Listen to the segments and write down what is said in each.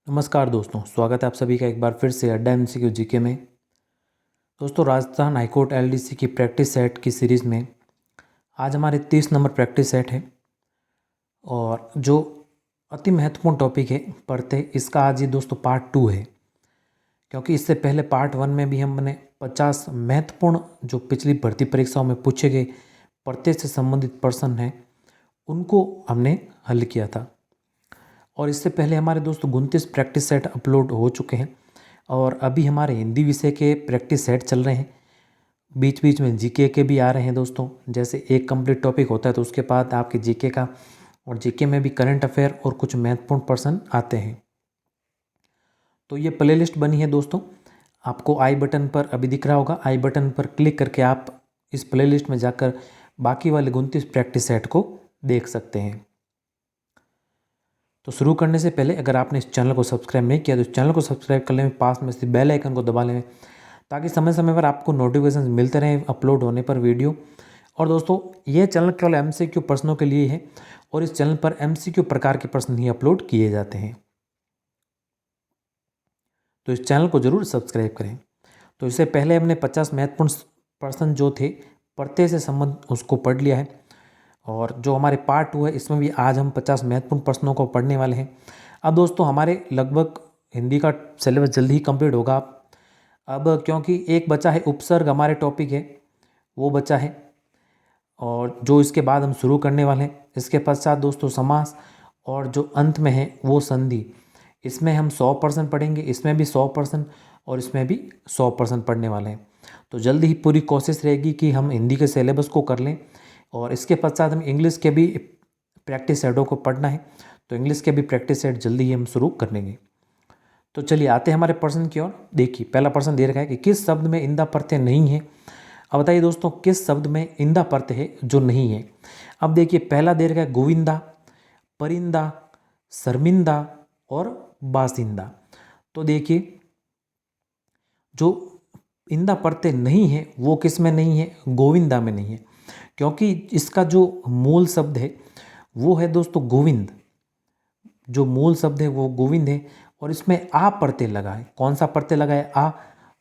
नमस्कार दोस्तों, स्वागत है आप सभी का एक बार फिर से अड्डा एमसीक्यू जीके में। दोस्तों, राजस्थान हाईकोर्ट एलडीसी की प्रैक्टिस सेट की सीरीज़ में आज हमारे 30 नंबर प्रैक्टिस सेट है और जो अति महत्वपूर्ण टॉपिक है पढ़ते, इसका आज ये दोस्तों पार्ट 2 है। क्योंकि इससे पहले पार्ट 1 में भी हमने 50 महत्वपूर्ण जो पिछली भर्ती परीक्षाओं में पूछे गए पढ़ते से संबंधित प्रश्न हैं उनको हमने हल किया था। और इससे पहले हमारे दोस्तों 29 प्रैक्टिस सेट अपलोड हो चुके हैं और अभी हमारे हिंदी विषय के प्रैक्टिस सेट चल रहे हैं। बीच बीच में जीके के भी आ रहे हैं दोस्तों। जैसे एक कंप्लीट टॉपिक होता है तो उसके बाद आपके जीके का, और जीके में भी करंट अफेयर और कुछ महत्वपूर्ण प्रश्न आते हैं। तो ये प्लेलिस्ट बनी है दोस्तों, आपको आई बटन पर अभी दिख रहा होगा। आई बटन पर क्लिक करके आप इस प्लेलिस्ट में जाकर बाकी वाले 29 प्रैक्टिस सेट को देख सकते हैं। तो शुरू करने से पहले अगर आपने इस चैनल को सब्सक्राइब नहीं किया तो इस चैनल को सब्सक्राइब कर लें, पास में से बेल आइकन को दबा लें ताकि समय समय पर आपको नोटिफिकेशन मिलते रहें अपलोड होने पर वीडियो। और दोस्तों, ये चैनल केवल एमसीक्यू प्रश्नों के लिए है और इस चैनल पर एमसीक्यू प्रकार के प्रश्न ही अपलोड किए जाते हैं, तो इस चैनल को जरूर सब्सक्राइब करें। तो इससे पहले हमने 50 महत्वपूर्ण प्रश्न जो थे पढ़ते से संबंध उसको पढ़ लिया है, और जो हमारे पार्ट 2 है इसमें भी आज हम 50 महत्वपूर्ण प्रश्नों को पढ़ने वाले हैं। अब दोस्तों, हमारे लगभग हिंदी का सिलेबस जल्दी ही कंप्लीट होगा अब, क्योंकि एक बचा है उपसर्ग, हमारे टॉपिक है वो बचा है, और जो इसके बाद हम शुरू करने वाले हैं। इसके पश्चात दोस्तों समास, और जो अंत में है वो संधि। इसमें हम 100% पढ़ेंगे, इसमें भी 100% और इसमें भी 100% पढ़ने वाले हैं। तो जल्दी ही पूरी कोशिश रहेगी कि हम हिंदी के सिलेबस को कर लें, और इसके पश्चात हम इंग्लिश के भी प्रैक्टिस सेटों को पढ़ना है, तो इंग्लिश के भी प्रैक्टिस सेट जल्दी ही हम शुरू कर लेंगे। तो चलिए आते हैं हमारे प्रश्न की ओर। देखिए, पहला प्रश्न दे रखा है कि किस शब्द में इंदा प्रत्यय नहीं है। अब बताइए दोस्तों, किस शब्द में इंदा प्रत्यय है जो नहीं है। अब देखिए, पहला दे रखा है गोविंदा, परिंदा, शर्मिंदा और बासिंदा। तो देखिए, जो इंदा प्रत्यय नहीं है वो किस में नहीं है, गोविंदा में नहीं है, क्योंकि इसका जो मूल शब्द है वो है दोस्तों गोविंद। जो मूल शब्द है वो गोविंद है, और इसमें आ प्रत्यय लगा है। कौन सा प्रत्यय लगा है, आ।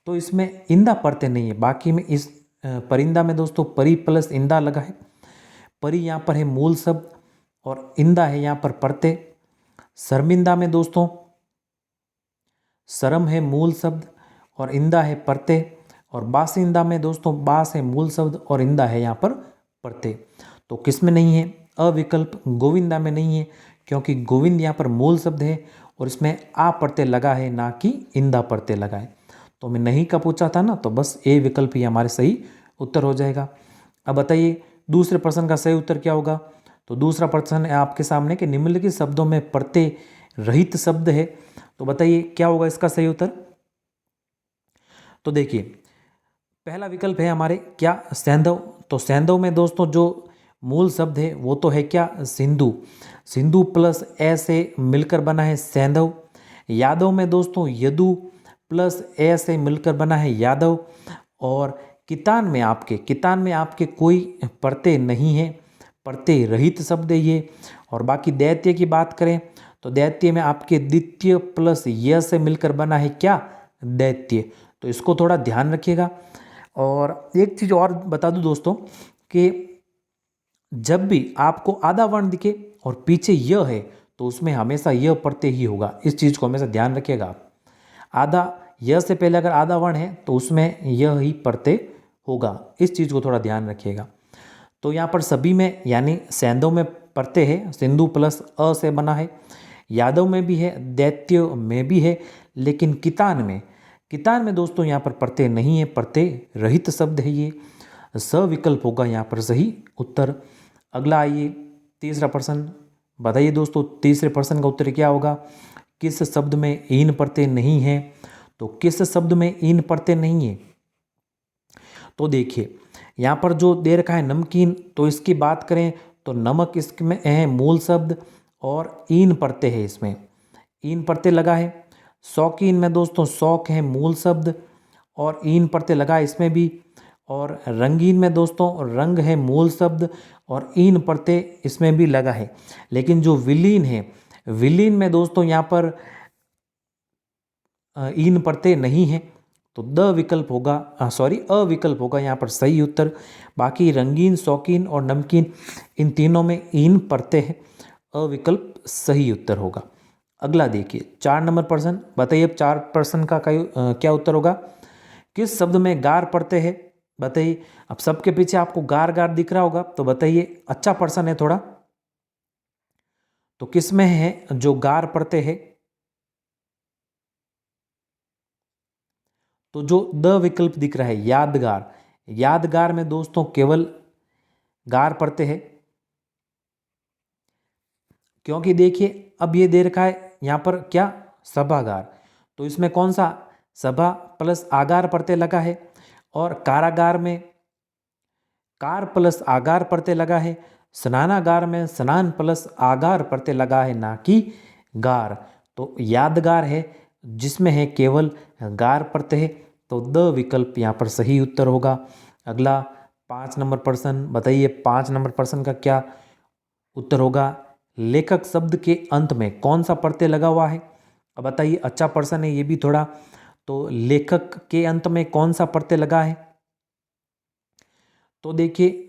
तो इसमें इंदा प्रत्यय नहीं है। बाकी में इस परिंदा में दोस्तों परी प्लस इंदा लगा है। परी यहाँ पर है मूल शब्द और इंदा है यहाँ पर प्रत्यय। शर्मिंदा में दोस्तों शर्म है मूल शब्द और इंदा है प्रत्यय। और बासिंदा में दोस्तों बास है मूल शब्द और इंदा है यहाँ पर प्रत्यय। तो किस में नहीं है, अविकल्प गोविंदा में नहीं है, क्योंकि गोविंद यहाँ पर मूल शब्द है और इसमें आ प्रत्यय लगा है, ना कि इंदा प्रत्यय लगा है। तो मैं नहीं का पूछा था ना, तो बस ए विकल्प ही हमारे सही उत्तर हो जाएगा। अब बताइए दूसरे प्रश्न का सही उत्तर क्या होगा। तो दूसरा प्रश्न है आपके सामने कि निम्नलिखित शब्दों में प्रत्यय रहित शब्द है। तो बताइए क्या होगा इसका सही उत्तर। तो देखिए, पहला विकल्प है हमारे क्या, सैंधव। तो सैंधव में दोस्तों जो मूल शब्द है वो तो है क्या, सिंधु। सिंधु प्लस ए से मिलकर बना है सैंधव। यादव में दोस्तों यदु प्लस ए से मिलकर बना है यादव। और कितान में आपके कोई प्रत्यय नहीं है, प्रत्यय रहित शब्द है ये। और बाकी दैत्य की बात करें तो दैत्य में आपके द्वितीय प्लस य से मिलकर बना है क्या, दैत्य। तो इसको थोड़ा ध्यान रखिएगा। और एक चीज़ और बता दूं दोस्तों कि जब भी आपको आधा वर्ण दिखे और पीछे य है तो उसमें हमेशा य प्रत्यय ही होगा। इस चीज़ को हमेशा ध्यान रखिएगा आप। आधा य से पहले अगर आधा वर्ण है तो उसमें यह ही प्रत्यय होगा। इस चीज़ को थोड़ा ध्यान रखिएगा। तो यहाँ पर सभी में, यानी सैंधव में प्रत्यय है, सिंधु प्लस अ से बना है। यादव में भी है, दैत्य में भी है, लेकिन कितान में दोस्तों यहाँ पर प्रत्यय नहीं है, प्रत्यय रहित शब्द है ये। सविकल्प होगा यहाँ पर सही उत्तर। अगला आइए तीसरा प्रश्न। बताइए दोस्तों तीसरे प्रश्न का उत्तर क्या होगा। किस शब्द में ईन प्रत्यय नहीं है। तो किस शब्द में ईन प्रत्यय नहीं है। तो देखिए, यहाँ पर जो दे रखा है नमकीन, तो इसकी बात करें तो नमक इसमें है मूल शब्द और ईन प्रत्यय है, इसमें ईन प्रत्यय लगा है। शौकीन में दोस्तों शौक है मूल शब्द और ईन प्रत्यय लगा है इसमें भी। और रंगीन में दोस्तों रंग है मूल शब्द और ईन प्रत्यय इसमें भी लगा है। लेकिन जो विलीन है, विलीन में दोस्तों यहाँ पर इन प्रत्यय नहीं है, तो द विकल्प होगा, अ विकल्प होगा यहाँ पर सही उत्तर। बाकी रंगीन, शौकीन और नमकीन इन तीनों में इन प्रत्यय है, अ विकल्प सही उत्तर होगा। अगला देखिए 4 नंबर प्रश्न, बताइए अब 4 प्रश्न का क्या उत्तर होगा। किस शब्द में गार प्रत्यय है, बताइए। अब सबके पीछे आपको गार गार दिख रहा होगा, तो बताइए, अच्छा प्रश्न है थोड़ा। तो किस में है जो गार प्रत्यय है, तो जो द विकल्प दिख रहा है यादगार, यादगार में दोस्तों केवल गार प्रत्यय है। क्योंकि देखिए अब ये दे रखा है यहाँ पर क्या, सभागार, तो इसमें कौन सा सभा प्लस आगार प्रत्यय लगा है, और कारागार में कार प्लस आगार प्रत्यय लगा है, स्नानागार में स्नान प्लस आगार प्रत्यय लगा है, ना कि गार। तो यादगार है जिसमें है केवल गार प्रत्यय है, तो द विकल्प यहाँ पर सही उत्तर होगा। अगला 5 नंबर प्रश्न, बताइए 5 नंबर प्रश्न का क्या उत्तर होगा। लेखक शब्द के अंत में कौन सा प्रत्यय लगा हुआ है, अब बताइए, अच्छा प्रश्न है ये भी थोड़ा। तो लेखक के अंत में कौन सा प्रत्यय लगा है, तो देखिए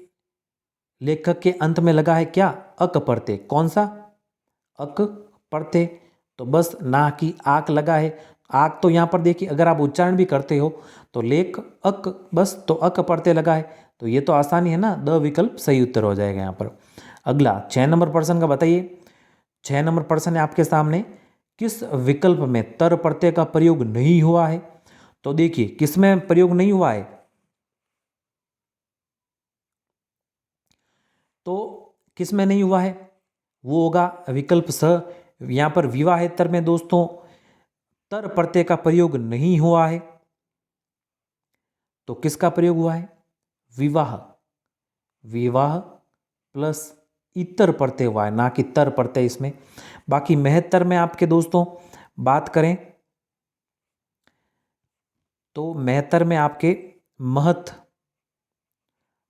लेखक के अंत में लगा है क्या, अक प्रत्यय। कौन सा, अक प्रत्यय। तो बस ना कि आक लगा है, आक तो यहाँ पर देखिए अगर आप उच्चारण भी करते हो तो लेख अक, बस तो अक प्रत्यय लगा है, तो ये तो आसानी है ना, द विकल्प सही उत्तर हो जाएगा यहाँ पर। अगला 6 नंबर प्रश्न का बताइए। 6 नंबर प्रश्न है आपके सामने, किस विकल्प में तर प्रत्यय का प्रयोग नहीं हुआ है। तो देखिए किस में प्रयोग नहीं हुआ है, तो किस में नहीं हुआ है, वो होगा विकल्प स। यहाँ पर विवाहेतर में दोस्तों तर प्रत्यय का प्रयोग नहीं हुआ है, तो किसका प्रयोग हुआ है, विवाह, विवाह प्लस इतर प्रत्यय हुआ है, ना कि तर प्रत्यय इसमें। बाकी मेहतर में आपके दोस्तों बात करें तो मेहतर में आपके महत,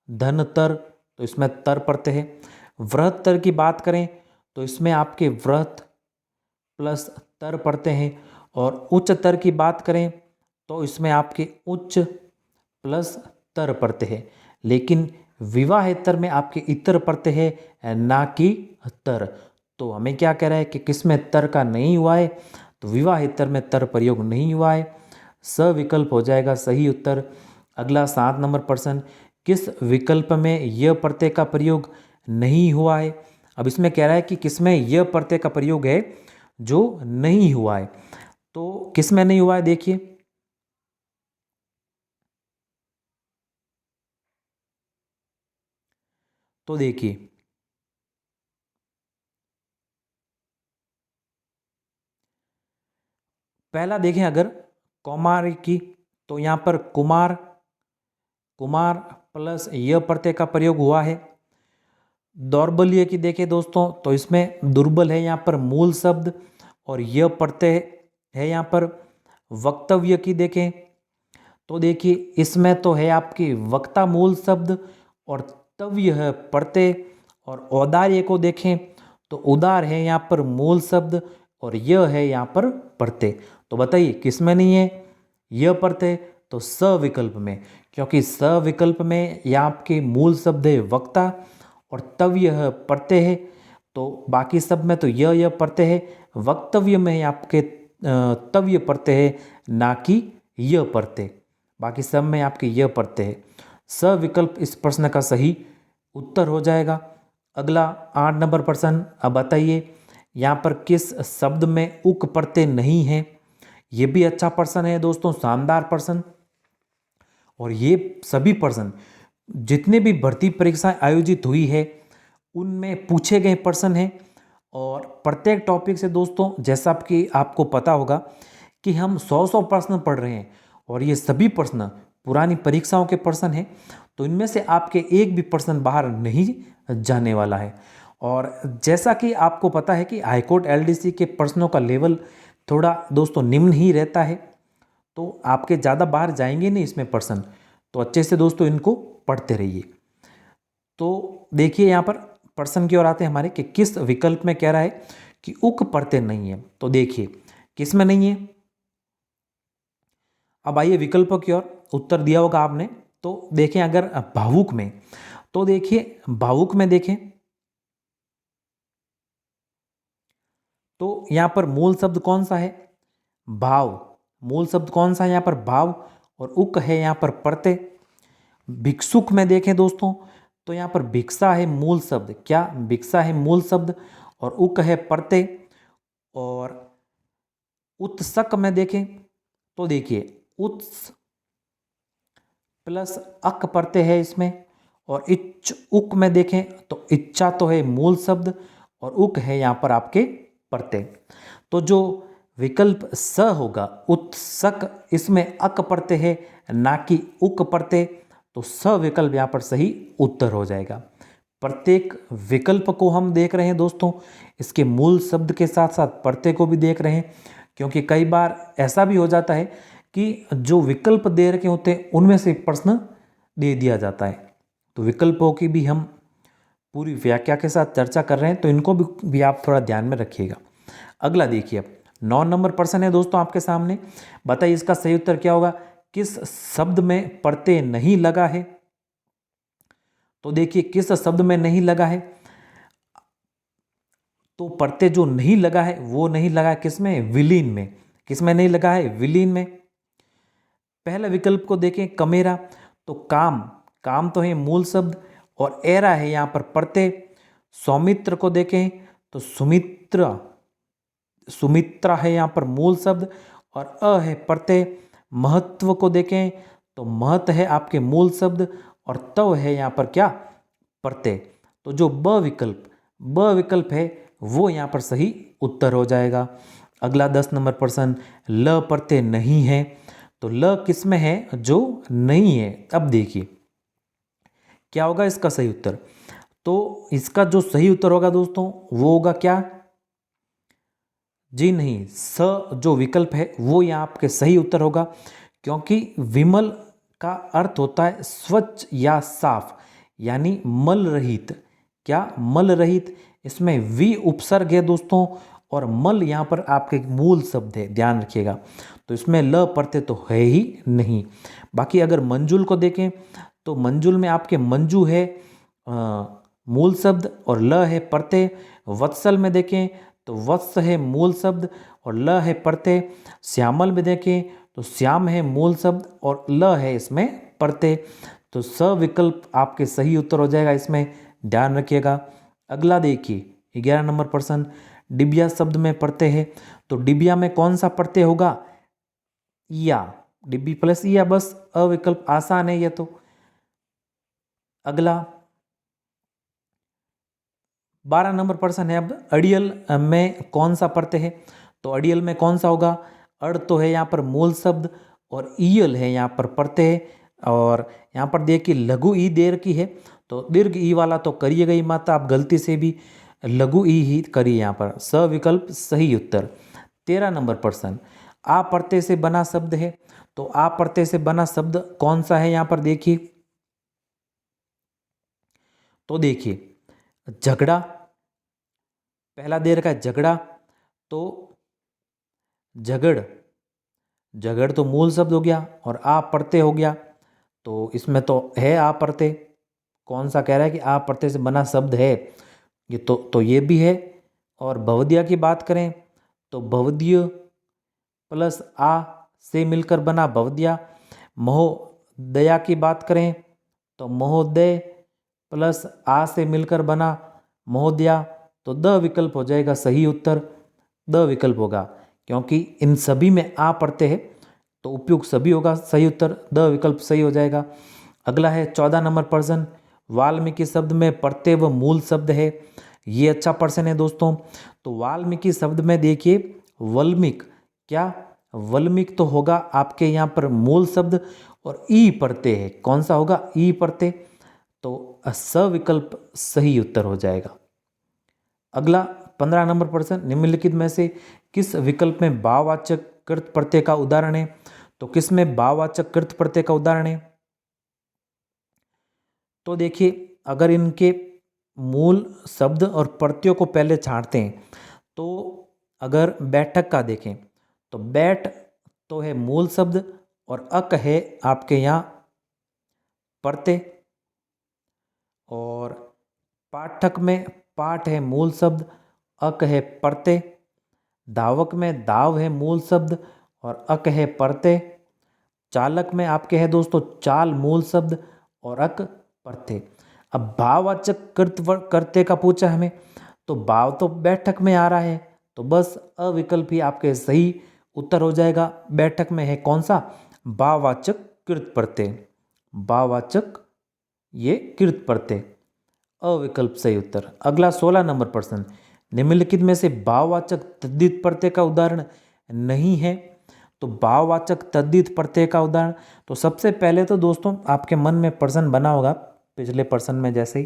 धनतर, तो इसमें तर प्रत्यय है। वृहत्तर की बात करें तो इसमें आपके वृहत प्लस तर प्रत्यय है, और उच्चतर की बात करें तो इसमें आपके उच्च प्लस तर प्रत्यय है। लेकिन विवाहेतर में आपके इतर प्रत्यय है, ना कि तर। तो हमें क्या कह रहा है कि किसमें तर का नहीं हुआ है, तो विवाहेतर में तर प्रयोग नहीं हुआ है, स विकल्प हो जाएगा सही उत्तर। अगला 7 नंबर प्रश्न, किस विकल्प में य प्रत्यय का प्रयोग नहीं हुआ है। अब इसमें कह रहा है कि किसमें य प्रत्यय का प्रयोग है जो नहीं हुआ है, तो किसमें नहीं हुआ है देखिए। तो देखिए पहला देखें अगर कौमार की, तो यहाँ पर कुमार, कुमार प्लस य प्रत्यय का प्रयोग हुआ है। दौर्बल्य की देखें दोस्तों तो इसमें दुर्बल है यहाँ पर मूल शब्द, और यह प्रत्यय है यहाँ पर। वक्तव्य की देखें तो देखिए इसमें तो है आपकी वक्ता मूल शब्द, और तव्य है प्रत्यय। और औदार्य को देखें तो उदार है यहाँ पर मूल शब्द, और यह है यहाँ पर प्रत्यय। तो बताइए किस में नहीं है यह प्रत्यय, तो स विकल्प में, क्योंकि स विकल्प में यह आपके मूल शब्द है वक्ता, और तव्य है प्रत्यय है। तो बाकी सब में तो यह प्रत्यय है, वक्तव्य में आपके तव्य प्रत्यय है, ना कि यह प्रत्यय। बाकी सब में आपके यह प्रत्यय है। स विकल्प इस प्रश्न का सही उत्तर हो जाएगा। अगला 8 नंबर प्रश्न, अब बताइए यहाँ पर किस शब्द में उक प्रत्यय नहीं है। ये भी अच्छा प्रश्न है दोस्तों, शानदार प्रश्न। और ये सभी प्रश्न जितने भी भर्ती परीक्षाएं आयोजित हुई है उनमें पूछे गए प्रश्न हैं। और प्रत्येक टॉपिक से दोस्तों जैसा कि आपको पता होगा कि हम 100 प्रश्न पढ़ रहे हैं, और ये सभी प्रश्न पुरानी परीक्षाओं के प्रश्न हैं, तो इनमें से आपके एक भी प्रश्न बाहर नहीं जाने वाला है। और जैसा कि आपको पता है कि हाईकोर्ट एलडीसी के प्रश्नों का लेवल थोड़ा दोस्तों निम्न ही रहता है, तो आपके ज़्यादा बाहर जाएंगे नहीं इसमें प्रश्न, तो अच्छे से दोस्तों इनको पढ़ते रहिए। तो देखिए यहाँ पर प्रश्न की ओर आते हैं हमारे कि किस विकल्प में कह रहा है कि उक प्रत्यय नहीं है। तो देखिए किस में नहीं है, अब आइए विकल्पों की ओर। उत्तर दिया होगा आपने, तो देखें अगर भावुक में, तो देखिए भावुक में देखें तो यहाँ पर मूल शब्द कौन सा है? भाव। मूल शब्द कौन सा है यहाँ पर? भाव। और उक है यहाँ पर प्रत्यय। भिक्षुक में देखें दोस्तों तो यहाँ पर भिक्षा है मूल शब्द। क्या? भिक्षा है मूल शब्द और उक है प्रत्यय। और उत्सक में देखें तो देखिए उत्स प्लस अक प्रत्यय है इसमें। और इच्छ उक में देखें तो इच्छा तो है मूल शब्द और उक है यहाँ पर आपके प्रत्यय। तो जो विकल्प स होगा उत्सक, इसमें अक प्रत्यय है ना कि उक प्रत्यय, तो स विकल्प यहाँ पर सही उत्तर हो जाएगा। प्रत्येक विकल्प को हम देख रहे हैं दोस्तों, इसके मूल शब्द के साथ साथ प्रत्यय को भी देख रहे हैं, क्योंकि कई बार ऐसा भी हो जाता है कि जो विकल्प दे रखे होते हैं उनमें से प्रश्न दे दिया जाता है। तो विकल्पों की भी हम पूरी व्याख्या के साथ चर्चा कर रहे हैं, तो इनको भी आप थोड़ा ध्यान में रखिएगा। अगला देखिए, अब 9 नंबर प्रश्न है दोस्तों आपके सामने। बताइए इसका सही उत्तर क्या होगा? किस शब्द में प्रत्यय नहीं लगा है? तो देखिए किस शब्द में नहीं लगा है, तो प्रत्यय जो नहीं लगा है वो नहीं लगा है किसमें? विलीन में। किसमें नहीं लगा है? विलीन में। पहले विकल्प को देखें कमेरा, तो काम, काम तो है मूल शब्द और एरा है यहाँ पर प्रत्यय। सौमित्र को देखें तो सुमित्रा, सुमित्रा है यहाँ पर मूल शब्द और अ है प्रत्यय। महत्व को देखें तो महत है आपके मूल शब्द और तव है यहाँ पर क्या? प्रत्यय। तो जो ब विकल्प है वो यहाँ पर सही उत्तर हो जाएगा। अगला 10 नंबर प्रश्न, ल प्रत्यय नहीं है, तो ल किस में है? जो नहीं है। अब देखिए क्या होगा इसका सही उत्तर। तो इसका जो सही उत्तर होगा दोस्तों वो होगा क्या? जी नहीं, स जो विकल्प है वो यहाँ आपके सही उत्तर होगा, क्योंकि विमल का अर्थ होता है स्वच्छ या साफ, यानी मल रहित। क्या? मल रहित। इसमें वी उपसर्ग है दोस्तों और मल यहाँ पर आपके मूल शब्द है, ध्यान रखिएगा। तो इसमें ल प्रत्यय तो है ही नहीं। बाकी अगर मंजुल को देखें तो मंजुल में आपके मंजू है मूल शब्द और ल है प्रत्यय। वत्सल में देखें तो वत्स है मूल शब्द और ल है प्रत्यय। श्यामल में देखें तो श्याम है मूल शब्द और ल है इसमें प्रत्यय। तो स विकल्प आपके सही उत्तर हो जाएगा, इसमें ध्यान रखिएगा। अगला देखिए 11 नंबर प्रश्न, डिबिया शब्द में प्रत्यय है, तो डिबिया में कौन सा प्रत्यय होगा? या। डिब्बी प्लस या, बस अ विकल्प आसान है ये तो। अगला 12 नंबर प्रश्न है, अब अड़ियल में कौन सा प्रत्यय है? तो अड़ियल में कौन सा होगा? अड़ तो है यहाँ पर मूल शब्द और ईयल है यहाँ पर प्रत्यय। और यहाँ पर देखिए लघु ई देर की है, तो दीर्घ ई वाला तो करिएगा ही मत, आप गलती से भी लघु ई ही करिए यहाँ पर। स विकल्प सही उत्तर। 13 नंबर प्रश्न, आ प्रत्यय से बना शब्द है, तो आ प्रत्यय से बना शब्द कौन सा है यहाँ पर देखिए। तो देखिए झगड़ा, पहला दे रखा है झगड़ा, तो झगड़, झगड़ तो मूल शब्द हो गया और आ प्रत्यय हो गया, तो इसमें तो है आ प्रत्यय। कौन सा कह रहा है कि आ प्रत्यय से बना शब्द है? ये तो ये भी है। और भवदिया की बात करें तो भवदीय प्लस आ से मिलकर बना भवदिया। महोदया की बात करें तो महोदय प्लस आ से मिलकर बना महोदया। तो द विकल्प हो जाएगा सही उत्तर, द विकल्प होगा, क्योंकि इन सभी में आ प्रत्यय है तो उपयुक्त सभी होगा सही उत्तर, द विकल्प सही हो जाएगा। अगला है 14 नंबर प्रश्न, वाल्मीकि शब्द में प्रत्यय व मूल शब्द है। ये अच्छा प्रश्न है दोस्तों। तो वाल्मीकि शब्द में देखिए वल्मीक, क्या? वल्मीक तो होगा आपके यहाँ पर मूल शब्द और ई प्रत्यय है। कौन सा होगा? ई प्रत्यय। तो स विकल्प सही उत्तर हो जाएगा। अगला 15 नंबर प्रश्न, निम्नलिखित में से किस विकल्प में भाववाचक कृत प्रत्यय का उदाहरण है? तो किस में भाववाचक कृत प्रत्यय का उदाहरण है? तो देखिए अगर इनके मूल शब्द और प्रत्ययों को पहले छांटते हैं, तो अगर बैठक का देखें तो बैठ तो है मूल शब्द और अक है आपके यहाँ प्रत्यय, और पाठक में पाठ है मूल शब्द, अक है प्रत्यय। धावक में दाव है मूल शब्द और अक है प्रत्यय। चालक में आपके है दोस्तों चाल मूल शब्द और अक प्रत्यय। अब भाववाचक कर्ते का पूछा हमें, तो भाव तो बैठक में आ रहा है, तो बस अविकल्प ही आपके सही उत्तर हो जाएगा। बैठक में है कौन सा, भाववाचक कृत प्रत्यय, भाववाचक ये कृत प्रत्यय, अविकल्प सही उत्तर। अगला 16 नंबर प्रश्न, निम्नलिखित में से भाववाचक तद्धित प्रत्यय का उदाहरण नहीं है। तो भाववाचक तद्धित प्रत्यय का उदाहरण, तो सबसे पहले तो दोस्तों आपके मन में प्रश्न बना होगा पिछले प्रश्न में जैसे ही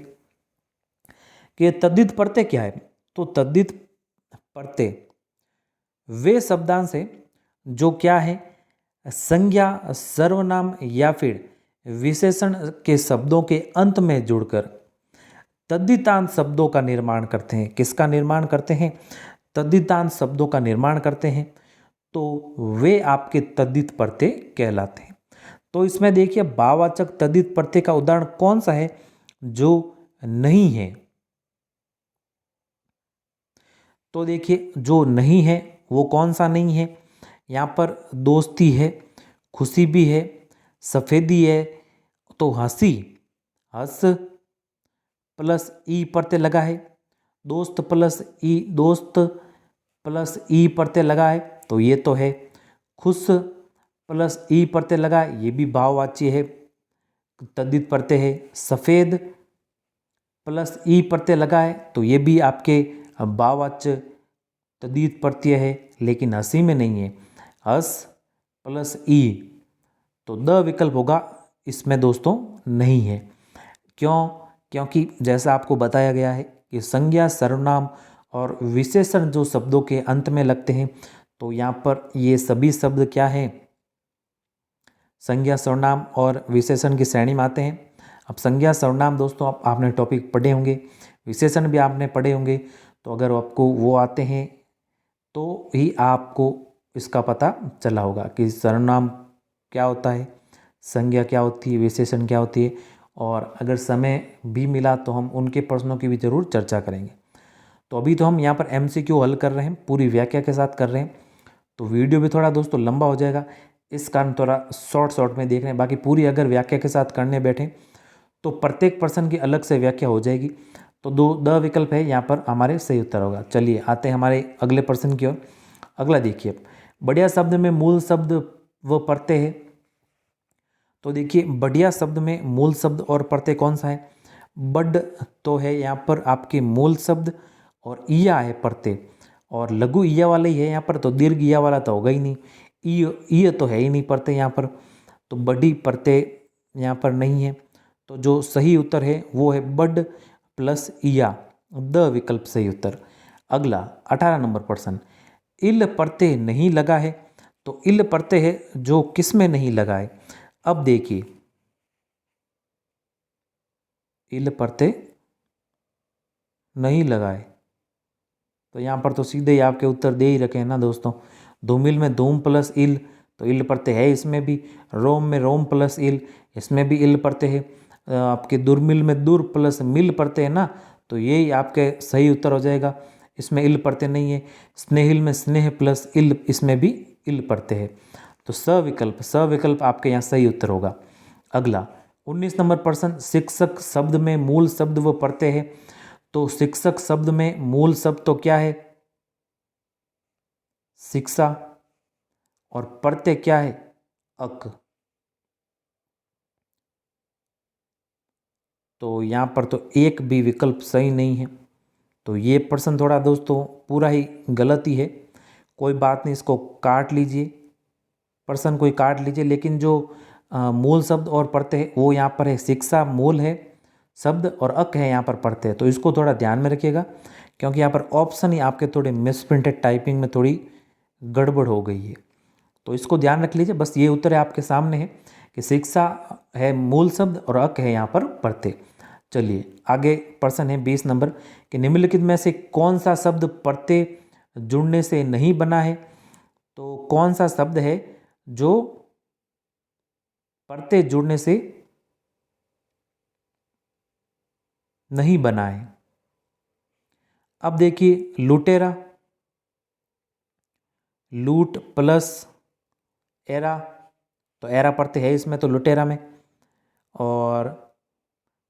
कि तद्धित प्रत्यय क्या है। तो तद्धित प्रत्यय वे शब्दांश है जो क्या है, संज्ञा, सर्वनाम या फिर विशेषण के शब्दों के अंत में जुड़कर तद्धितांत शब्दों का निर्माण करते हैं। किसका निर्माण करते हैं, तद्धितांत शब्दों का निर्माण करते हैं, तो वे आपके तद्धित प्रत्यय कहलाते हैं। तो इसमें देखिए भाववाचक तद्धित प्रत्यय का उदाहरण कौन सा है जो नहीं है। तो देखिए जो नहीं है वो कौन सा नहीं है, यहाँ पर दोस्ती है, खुशी भी है, सफेदी है, तो हंसी, हंस प्लस ई प्रत्यय लगा है, दोस्त प्लस ई, दोस्त प्लस ई प्रत्यय लगा है, तो ये तो है। खुश प्लस ई प्रत्यय लगा है, ये भी भाववाची है, तद्धित प्रत्यय है। सफेद प्लस ई प्रत्यय लगा है, तो ये भी आपके भाववाच्य तद्धित प्रत्यय है, लेकिन हंसी में नहीं है। हस प्लस ई, तो द विकल्प होगा इसमें दोस्तों नहीं है। क्यों, क्योंकि जैसा आपको बताया गया है कि संज्ञा, सर्वनाम और विशेषण जो शब्दों के अंत में लगते हैं, तो यहाँ पर ये सभी शब्द क्या हैं, संज्ञा, सर्वनाम और विशेषण की श्रेणी में आते हैं। अब संज्ञा, सर्वनाम दोस्तों आपने टॉपिक पढ़े होंगे, विशेषण भी आपने पढ़े होंगे, तो अगर आपको वो आते हैं तो ही आपको इसका पता चला होगा कि सर्वनाम क्या होता है, संज्ञा क्या होती है, विशेषण क्या होती है। और अगर समय भी मिला तो हम उनके प्रश्नों की भी जरूर चर्चा करेंगे। तो अभी तो हम यहाँ पर MCQ हल कर रहे हैं, पूरी व्याख्या के साथ कर रहे हैं, तो वीडियो भी थोड़ा दोस्तों लंबा हो जाएगा, इस कारण थोड़ा शॉर्ट में देख रहे हैं। बाकी पूरी अगर व्याख्या के साथ करने बैठें तो प्रत्येक प्रश्न की अलग से व्याख्या हो जाएगी। तो द विकल्प है यहाँ पर हमारे सही उत्तर होगा। चलिए आते हैं हमारे अगले प्रश्न की ओर। अगला देखिए, बढ़िया शब्द में मूल शब्द व प्रत्यय है। तो देखिए बढ़िया शब्द में मूल शब्द और प्रत्यय कौन सा है, बड तो है यहाँ पर आपके मूल शब्द और ईया है प्रत्यय, और लघु ईया वाला ही है यहाँ पर, तो दीर्घ ईया वाला तो होगा ही नहीं, ई तो है ही नहीं प्रत्यय यहाँ पर, तो बड़ी प्रत्यय यहाँ पर नहीं है। तो जो सही उत्तर है वो है बड प्लस ईया, द विकल्प सही उत्तर। अगला 18 नंबर प्रश्न, इल प्रत्यय नहीं लगा है। तो इल प्रत्यय है जो किस में नहीं लगा है। अब देखिए इल प्रत्यय नहीं लगा है, तो यहाँ पर तो सीधे ही आपके उत्तर दे ही रखे हैं ना दोस्तों। धूमिल में धूम प्लस इल, तो इल प्रत्यय है इसमें भी। रोम में रोम प्लस इल, इसमें भी इल प्रत्यय है। आपके दुर्मिल में दुर प्लस मिल प्रत्यय है ना, तो यही आपके सही उत्तर हो जाएगा, इसमें इल प्रत्यय नहीं है। स्नेहिल में स्नेह प्लस इल, इसमें भी इल प्रत्यय है, तो सविकल्प आपके यहाँ सही उत्तर होगा। अगला 19 नंबर प्रश्न, शिक्षक शब्द में मूल शब्द व प्रत्यय है। तो शिक्षक शब्द में मूल शब्द तो क्या है, शिक्षा, और प्रत्यय क्या है, अक। तो यहाँ पर तो एक भी विकल्प सही नहीं है, तो ये प्रश्न थोड़ा दोस्तों पूरा ही गलत ही है। कोई बात नहीं, इसको काट लीजिए, प्रश्न कोई काट लीजिए, लेकिन जो मूल शब्द और प्रत्यय है वो यहाँ पर है, शिक्षा मूल है शब्द और अक है यहाँ पर प्रत्यय, तो इसको थोड़ा ध्यान में रखिएगा, क्योंकि यहाँ पर ऑप्शन ही आपके थोड़े मिसप्रिंटेड टाइपिंग में थोड़ी गड़बड़ हो गई है, तो इसको ध्यान रख लीजिए। बस ये उत्तर है आपके सामने है कि शिक्षा है मूल शब्द और अक है यहाँ पर प्रत्यय। चलिए आगे प्रश्न है 20 नंबर, कि निम्नलिखित में से कौन सा शब्द प्रत्यय जुड़ने से नहीं बना है। तो कौन सा शब्द है जो प्रत्यय जुड़ने से नहीं बना है। अब देखिए लुटेरा, लूट प्लस एरा, तो एरा प्रत्यय है इसमें, तो लुटेरा में। और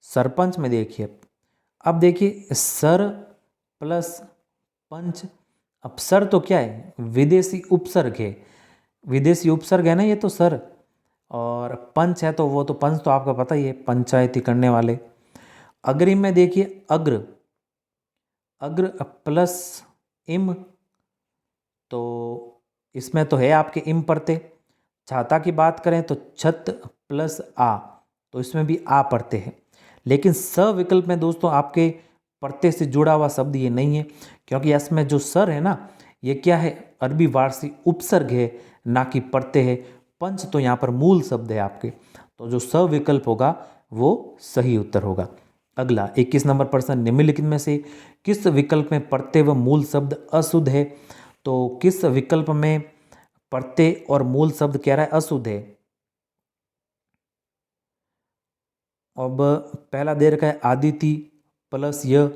सरपंच में देखिए, अब देखिए सर प्लस पंच। अब सर तो क्या है, विदेशी उपसर्ग है, विदेशी उपसर्ग है ना ये तो सर। और पंच है तो वो तो पंच तो आपका पता ही है, पंचायती करने वाले। अग्रिम में देखिए अग्र, अग्र प्लस इम, तो इसमें तो है आपके इम प्रत्यय। छाता की बात करें तो छत प्लस आ, तो इसमें भी आ प्रत्यय है। लेकिन स विकल्प में दोस्तों आपके प्रत्यय से जुड़ा हुआ शब्द ये नहीं है, क्योंकि इसमें जो सर है ना, ये क्या है, अरबी फारसी उपसर्ग है, ना कि प्रत्यय है। पंच तो यहाँ पर मूल शब्द है आपके, तो जो स विकल्प होगा वो सही उत्तर होगा। अगला 21 नंबर प्रश्न, निम्नलिखित में से किस विकल्प में प्रत्यय व मूल शब्द अशुद्ध है? तो किस विकल्प में प्रत्यय और मूल शब्द कह रहा है अशुद्ध है? अब पहला दे रखा है आदिति प्लस य,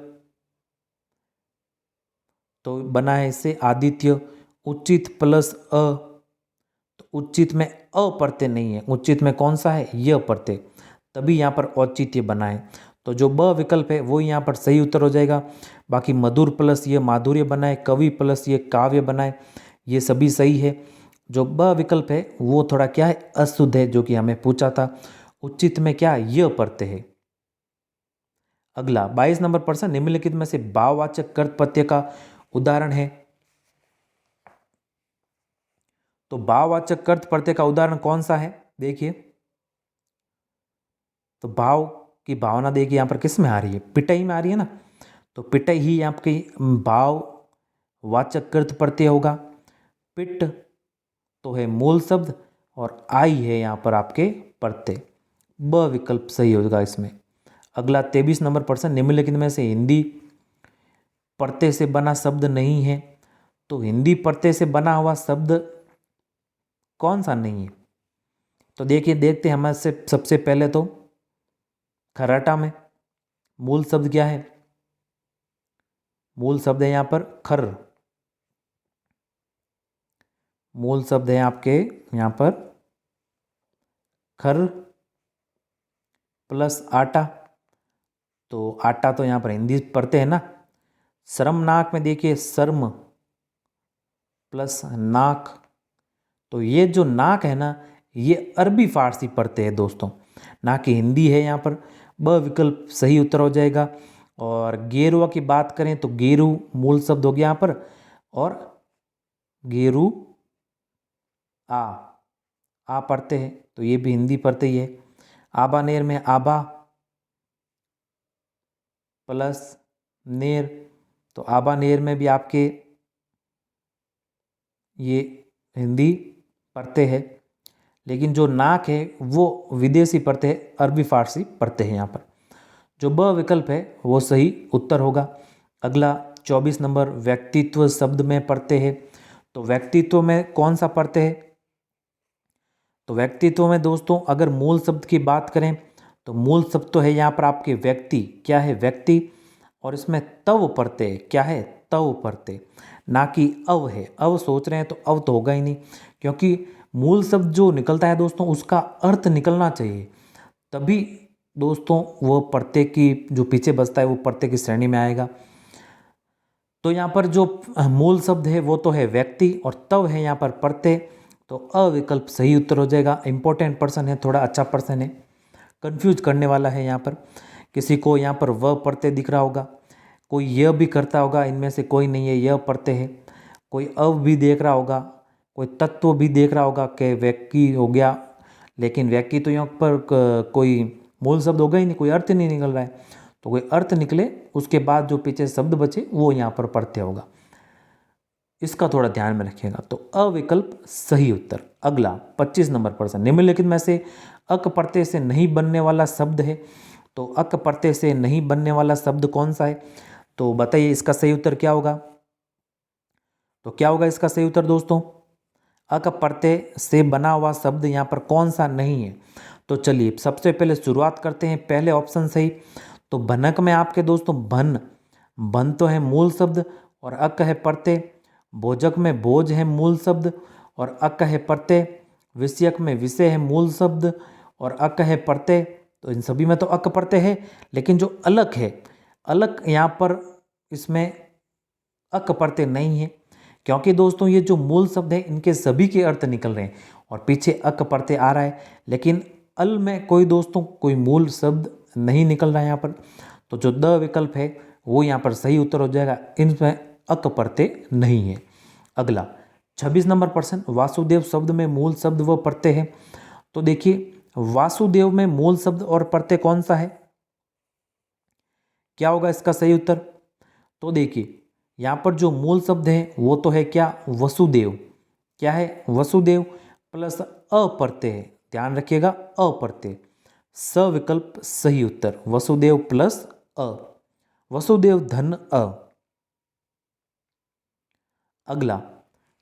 तो बना है इससे आदित्य। उचित प्लस अ, तो उचित में अ प्रत्यय नहीं है, उचित में कौन सा है, य प्रत्यय, तभी यहाँ पर औचित्य बना है। तो जो ब विकल्प है वो यहाँ पर सही उत्तर हो जाएगा। बाकी मधुर प्लस ये माधुर्य बना है, कवि प्लस ये काव्य बना है, ये सभी सही है। जो ब विकल्प है वो थोड़ा क्या है, अशुद्ध है, जो कि हमें पूछा था। उचित में क्या य प्रत्यय है। अगला 22 नंबर प्रश्न, निम्नलिखित में से भाववाचक कर्त प्रत्यय का उदाहरण है? तो भाववाचक कर्त प्रत्यय का उदाहरण कौन सा है, देखिए। तो भाव की भावना देखिए यहाँ पर किस में आ रही है, पिटई में आ रही है ना, तो पिटई ही आपकी भाववाचक कृत प्रत्यय होगा। पिट तो है मूल शब्द और आई है यहाँ पर आपके प्रत्यय, ब विकल्प सही होगा इसमें। अगला 23 नंबर प्रश्न, निम्नलिखित में से हिंदी प्रत्यय से बना शब्द नहीं है? तो हिंदी प्रत्यय से बना हुआ शब्द कौन सा नहीं है? तो देखिए, देखते हैं हमारे से सबसे पहले तो खराटा में मूल शब्द क्या है, मूल शब्द है यहाँ पर खर, मूल शब्द है आपके यहाँ पर खर प्लस आटा, तो आटा तो यहाँ पर हिंदी पढ़ते हैं ना। शर्मनाक में देखिए शर्म प्लस नाक, तो ये जो नाक है ना, ये अरबी फारसी पढ़ते हैं दोस्तों, ना कि हिंदी है यहाँ पर। ब विकल्प सही उत्तर हो जाएगा। और गेरुआ की बात करें तो गेरु मूल शब्द हो गया यहाँ पर, और गेरु आ पढ़ते हैं, तो ये भी हिंदी पढ़ते ही है। आबानेर में आबा प्लस नेर, तो आबानेर में भी आपके ये हिंदी पढ़ते हैं। लेकिन जो नाक है वो विदेशी पढ़ते हैं, अरबी फारसी पढ़ते हैं यहाँ पर। जो ब विकल्प है वो सही उत्तर होगा। अगला 24 नंबर, व्यक्तित्व शब्द में पढ़ते हैं, तो व्यक्तित्व में कौन सा पढ़ते हैं? तो व्यक्तित्व में दोस्तों अगर मूल शब्द की बात करें तो मूल शब्द तो है यहाँ पर आपके व्यक्ति, क्या है व्यक्ति, और इसमें तव प्रत्यय क्या है, तव प्रत्यय, ना कि अव है। अव सोच रहे हैं तो अव तो होगा ही नहीं, क्योंकि मूल शब्द जो निकलता है दोस्तों उसका अर्थ निकलना चाहिए, तभी दोस्तों वो प्रत्यय की जो पीछे बचता है वो प्रत्यय की श्रेणी में आएगा। तो यहाँ पर जो मूल शब्द है वो तो है व्यक्ति, और तव है यहाँ पर प्रत्यय, तो अविकल्प सही उत्तर हो जाएगा। इंपॉर्टेंट पर्सन है, थोड़ा अच्छा पर्सन है, कंफ्यूज करने वाला है यहाँ पर। किसी को यहाँ पर व प्रत्यय दिख रहा होगा, कोई यह भी करता होगा, इनमें से कोई नहीं है, यह प्रत्यय है। कोई अव भी देख रहा होगा, कोई तत्व भी देख रहा होगा कि व्यक्ति हो गया, लेकिन व्यक्ति तो यहाँ पर कोई मूल शब्द होगा ही नहीं, कोई अर्थ नहीं निकल रहा है। तो कोई अर्थ निकले उसके बाद जो पीछे शब्द बचे वो यहाँ पर प्रत्यय होगा, इसका थोड़ा ध्यान में रखिएगा। तो अविकल्प सही उत्तर। अगला 25 नंबर प्रश्न, निम्नलिखित में से अक प्रत्यय से नहीं बनने वाला शब्द है? तो अक प्रत्यय से नहीं बनने वाला शब्द कौन सा है? तो बताइए इसका सही उत्तर क्या होगा? तो क्या होगा इसका सही उत्तर दोस्तों? अक प्रत्यय से बना हुआ शब्द यहाँ पर कौन सा नहीं है? तो चलिए सबसे पहले शुरुआत करते हैं पहले ऑप्शन से ही। तो भनक में आपके दोस्तों बन तो है मूल शब्द और अक है प्रत्यय। भोजक में भोज है मूल शब्द और अक है प्रत्यय। विषयक में विषय है मूल शब्द और अक है प्रत्यय। तो इन सभी में तो अक प्रत्यय है, लेकिन जो अलग है, अलग यहाँ पर इसमें अक प्रत्यय नहीं है, क्योंकि दोस्तों ये जो मूल शब्द है इनके सभी के अर्थ निकल रहे हैं और पीछे अक प्रत्यय आ रहा है, लेकिन अल में कोई दोस्तों कोई मूल शब्द नहीं निकल रहा है यहाँ पर। तो जो द विकल्प है वो यहाँ पर सही उत्तर हो जाएगा, इनमें अक प्रत्यय नहीं है। अगला 26 नंबर प्रश्न, वासुदेव शब्द में मूल शब्द व प्रत्यय है। तो देखिए वासुदेव में मूल शब्द और प्रत्यय कौन सा है? क्या होगा इसका सही उत्तर? तो देखिए यहाँ पर जो मूल शब्द है वो तो है क्या? वसुदेव। क्या है? वसुदेव प्लस अप्रत्यय है, ध्यान रखिएगा अप्रत्यय। स विकल्प सही उत्तर, वसुदेव प्लस अ, वसुदेव धन अ। अगला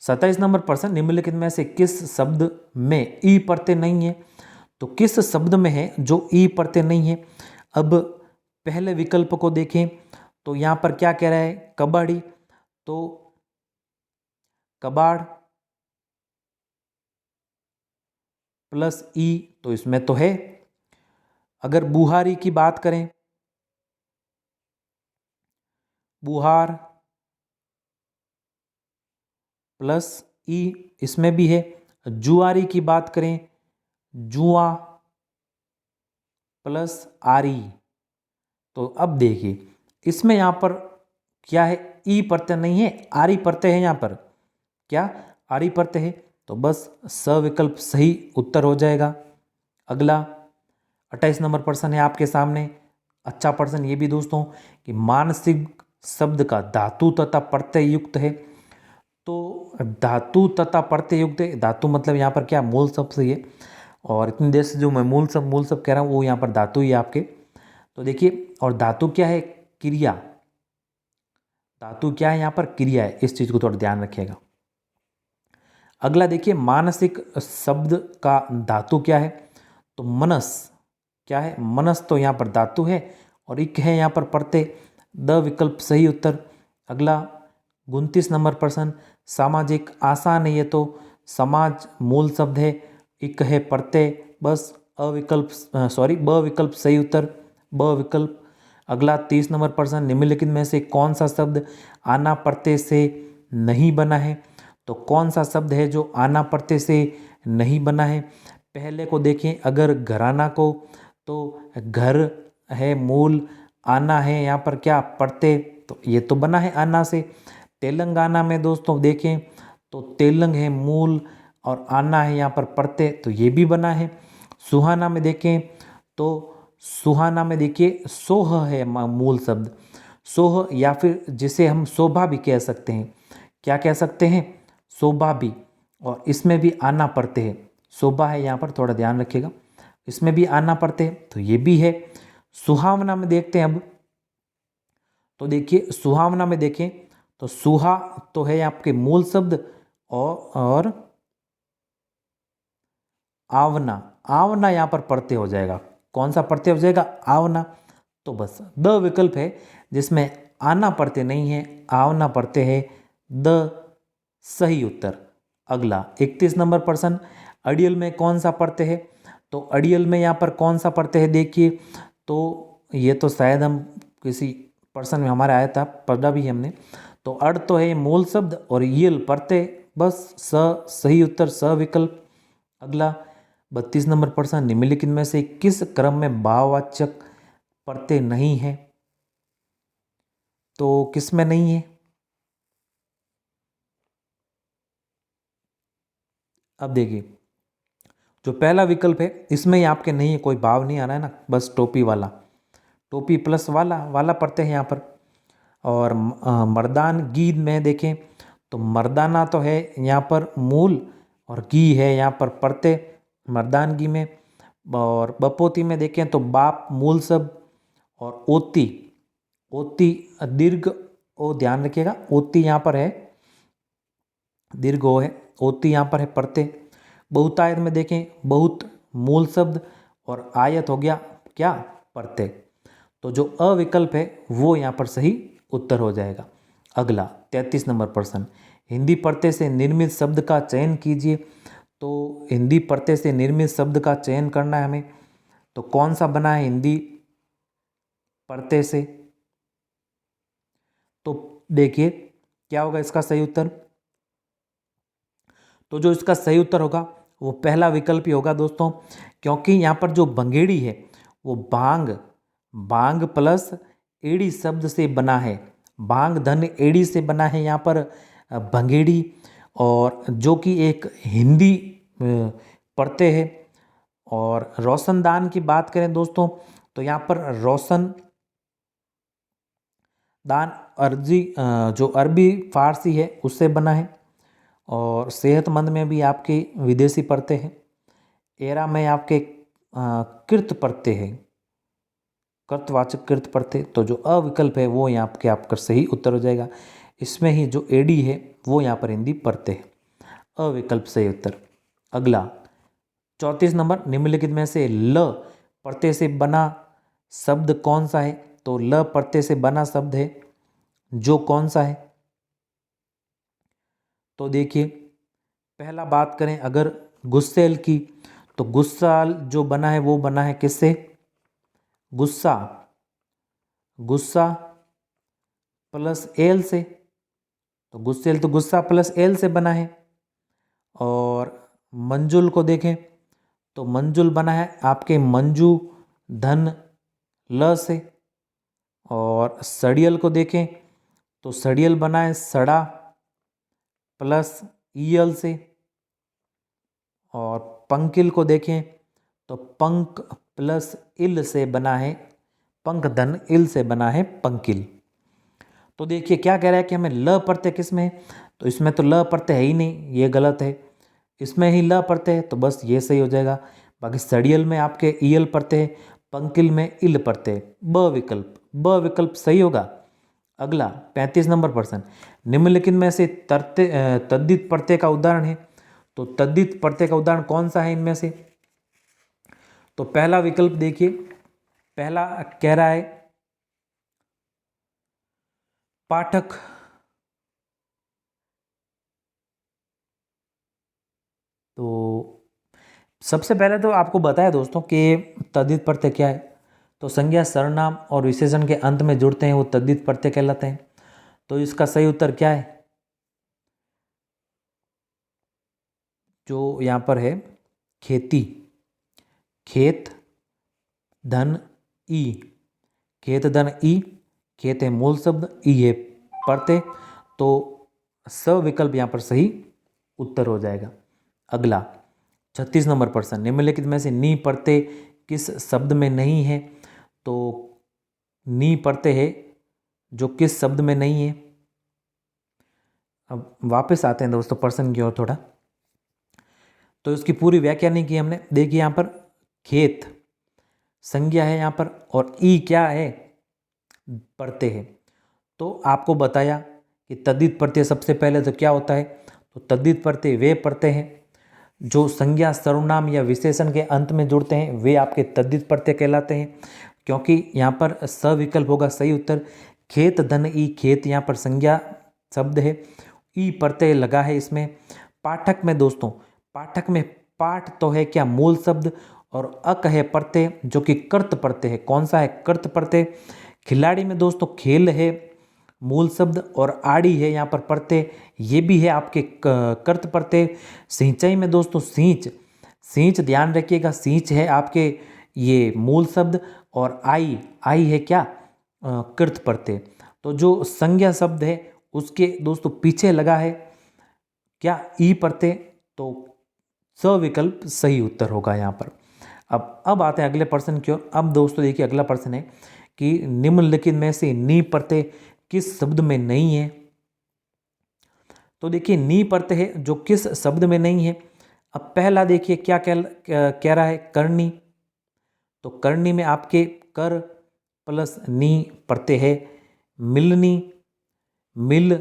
27 नंबर प्रश्न, निम्नलिखित में से किस शब्द में ई प्रत्यय नहीं है? तो किस शब्द में है जो ई प्रत्यय नहीं है? अब पहले विकल्प को देखें तो यहाँ पर क्या कह रहा है? कबाड़ी। तो कबाड़ प्लस ई, तो इसमें तो है। अगर बुहारी की बात करें, बुहार प्लस ई, इसमें भी है। जुआरी की बात करें, जुआ प्लस आरी। तो अब देखिए इसमें यहाँ पर क्या है? ई प्रत्यय नहीं है, आरी प्रत्यय है यहाँ पर। क्या? आरी प्रत्यय है, तो बस स विकल्प सही उत्तर हो जाएगा। अगला 28 नंबर प्रश्न है आपके सामने। अच्छा प्रश्न ये भी दोस्तों कि मानसिक शब्द का धातु तथा प्रत्यय युक्त है। तो धातु तथा प्रत्यय युक्त है, धातु मतलब यहाँ पर क्या? मूल शब्द से है, और इतनी देर से जो मैं मूल शब्द कह रहा हूँ वो यहाँ पर धातु ही है आपके। तो देखिए, और धातु क्या है? क्रिया। धातु क्या है यहाँ पर? क्रिया है, इस चीज को थोड़ा ध्यान रखिएगा। अगला देखिए, मानसिक शब्द का धातु क्या है? तो मनस। क्या है? मनस तो यहाँ पर धातु है और इक है यहाँ पर प्रत्यय, द विकल्प सही उत्तर। अगला 29 नंबर प्रश्न, सामाजिक आसान है ये तो, समाज मूल शब्द है, इक है प्रत्यय, बस अविकल्प ब विकल्प सही उत्तर, ब विकल्प। अगला 30 नंबर प्रश्न, निम्नलिखित में से कौन सा शब्द आना प्रत्यय से नहीं बना है? तो कौन सा शब्द है जो आना प्रत्यय से नहीं बना है? पहले को देखें, अगर घराना को, तो घर है मूल, आना है यहाँ पर क्या? प्रत्यय, तो ये तो बना है आना से। तेलंगाना में दोस्तों देखें तो तेलंग है मूल और आना है यहाँ पर प्रत्यय, तो ये भी बना है। सुहाना में देखें तो सुहाना में देखिए सोह है मूल शब्द, सोह, या फिर जिसे हम शोभा भी कह सकते हैं। क्या कह सकते हैं? शोभा भी, और इसमें भी आना प्रत्यय है। शोभा है यहाँ पर, थोड़ा ध्यान रखिएगा, इसमें भी आना प्रत्यय, तो ये भी है। सुहावना में देखते हैं अब, तो देखिए सुहावना में देखें तो सुहा तो है आपके मूल शब्द, और आवना, आवना यहाँ पर प्रत्यय हो जाएगा। कौन सा प्रत्यय हो जाएगा? आवना। तो बस द विकल्प है जिसमें आना प्रत्यय नहीं है, आवना प्रत्यय है, द सही उत्तर। अगला 31 नंबर प्रश्न, अड़ियल में कौन सा प्रत्यय है? तो अड़ियल में यहाँ पर कौन सा प्रत्यय है देखिए, तो ये तो शायद हम किसी प्रश्न में हमारे आया था, पढ़ा भी है हमने। तो अड़ तो है मूल शब्द और यल प्रत्यय, बस स सही उत्तर, स विकल्प। अगला 32 नंबर प्रश्न, निम्नलिखित में से किस क्रम में भाववाचक प्रत्यय नहीं है? तो किस में नहीं है? अब देखिए जो पहला विकल्प है इसमें ही आपके नहीं है, कोई भाव नहीं आ रहा है ना, बस टोपी वाला, टोपी प्लस वाला वाला पढ़ते हैं यहाँ पर। और मर्दान गीत में देखें तो मर्दाना तो है यहाँ पर मूल और गी है यहाँ पर प्रत्यय मर्दानगी में। और बपोती में देखें तो बाप मूल शब्द, और ओती, ओती दीर्घ ओ, ध्यान रखिएगा ओती यहाँ पर है दीर्घ ओ है, ओती यहाँ पर है प्रत्यय। बहुतायत में देखें बहुत मूल शब्द और आयत हो गया क्या प्रत्यय। तो जो अविकल्प है वो यहाँ पर सही उत्तर हो जाएगा। अगला 33 नंबर प्रश्न, हिंदी प्रत्यय से निर्मित शब्द का चयन कीजिए। तो हिंदी प्रत्यय से निर्मित शब्द का चयन करना है हमें। तो कौन सा बना है हिंदी प्रत्यय से? तो देखिए क्या होगा इसका सही उत्तर। तो जो इसका सही उत्तर होगा वो पहला विकल्प ही होगा दोस्तों, क्योंकि यहाँ पर जो बंगेड़ी है वो बांग, बांग प्लस एड़ी शब्द से बना है। बांग धन एड़ी से बना है यहाँ पर बंगेड़ी, और जो कि एक हिंदी प्रत्यय है। और रोशनदान की बात करें दोस्तों तो यहाँ पर रोशन दान जो अरबी फारसी है उससे बना है। और सेहतमंद में भी आपके विदेशी प्रत्यय है। एरा में आपके कृत प्रत्यय है, कर्तवाचक कृत प्रत्यय। तो जो अविकल्प है वो यहाँ के आपका सही उत्तर हो जाएगा। इसमें ही जो एडी है वो यहाँ पर हिंदी प्रत्यय है, अविकल्प सही उत्तर। अगला 34 नंबर, निम्नलिखित में से ल प्रत्यय से बना शब्द कौन सा है? तो ल प्रत्यय से बना शब्द है जो कौन सा है? तो देखिए पहला बात करें अगर गुस्सेल की, तो गुस्साल जो बना है वो बना है किससे? गुस्सा, गुस्सा प्लस एल से। तो गुस्सेल तो गुस्सा प्लस एल से बना है। और मंजुल को देखें तो मंजुल बना है आपके मंजू धन ल से। और सड़ियल को देखें तो सड़ियल बना है सड़ा प्लस ईयल से। और पंकिल को देखें तो पंक प्लस इल से बना है, पंक धन इल से बना है पंकिल। तो देखिए क्या कह रहा है कि हमें ल प्रत्यय किस में है? तो इसमें तो ल प्रत्यय है ही नहीं, ये गलत है। इसमें ही ल प्रत्यय है तो बस ये सही हो जाएगा। बाकी सड़ियल में आपके ईयल प्रत्यय है, पंकिल में इल प्रत्यय। ब विकल्प सही होगा। अगला 35 नंबर प्रश्न, निम्नलिखित में से तद्धित प्रत्यय का उदाहरण है। तो तद्धित प्रत्यय का उदाहरण कौन सा है इनमें से? तो पहला विकल्प देखिए, पहला कह रहा है पाठक। तो सबसे पहले तो आपको बताया दोस्तों कि तद्धित प्रत्यय क्या है। तो संज्ञा सर्वनाम और विशेषण के अंत में जुड़ते हैं वो तद्धित प्रत्यय कहलाते हैं। तो इसका सही उत्तर क्या है? जो यहाँ पर है खेती, खेत धन ई, खेत धन ई, खेत है मूल शब्द, ई है प्रत्यय। तो स विकल्प यहाँ पर सही उत्तर हो जाएगा। अगला 36 नंबर प्रश्न, निम्नलिखित में से नी प्रत्यय किस शब्द में नहीं है? तो नी प्रत्यय है जो किस शब्द में नहीं है? अब वापस आते हैं दोस्तों प्रश्न की ओर थोड़ा। तो इसकी पूरी व्याख्या नहीं की हमने। देखिए यहाँ पर खेत संज्ञा है यहाँ पर, और ई क्या है? प्रत्यय है। तो आपको बताया कि तद्धित प्रत्यय सबसे पहले तो क्या होता है? तो तद्धित प्रत्यय वे प्रत्यय हैं जो संज्ञा सर्वनाम या विशेषण के अंत में जुड़ते हैं, वे आपके तद्धित प्रत्यय कहलाते हैं। क्योंकि यहाँ पर सविकल्प होगा सही उत्तर। खेत धन ई, खेत यहाँ पर संज्ञा शब्द है, ई प्रत्यय लगा है इसमें। पाठक में दोस्तों, पाठक में पाठ तो है क्या मूल शब्द, और अक है प्रत्यय जो कि कर्त प्रत्यय है। कौन सा है? कर्त प्रत्यय। खिलाड़ी में दोस्तों खेल है मूल शब्द, और आड़ी है यहाँ पर प्रत्यय, ये भी है आपके कर्त प्रत्यय। सिंचाई में दोस्तों सींच, सींच ध्यान रखिएगा, सींच है आपके ये मूल शब्द, और आई, आई है क्या? कृत प्रत्यय। तो जो संज्ञा शब्द है उसके दोस्तों पीछे लगा है क्या? ई प्रत्यय। तो सविकल्प सही उत्तर होगा यहाँ पर। अब आते हैं अगले प्रश्न की ओर। अब दोस्तों देखिए अगला प्रश्न है कि निम्नलिखित में से नी प्रत्यय किस शब्द में नहीं है? तो देखिए नी प्रत्यय है जो किस शब्द में नहीं है। अब पहला देखिए क्या कह रहा है? करनी। तो करनी में आपके कर प्लस नी प्रत्यय है। मिलनी, मिल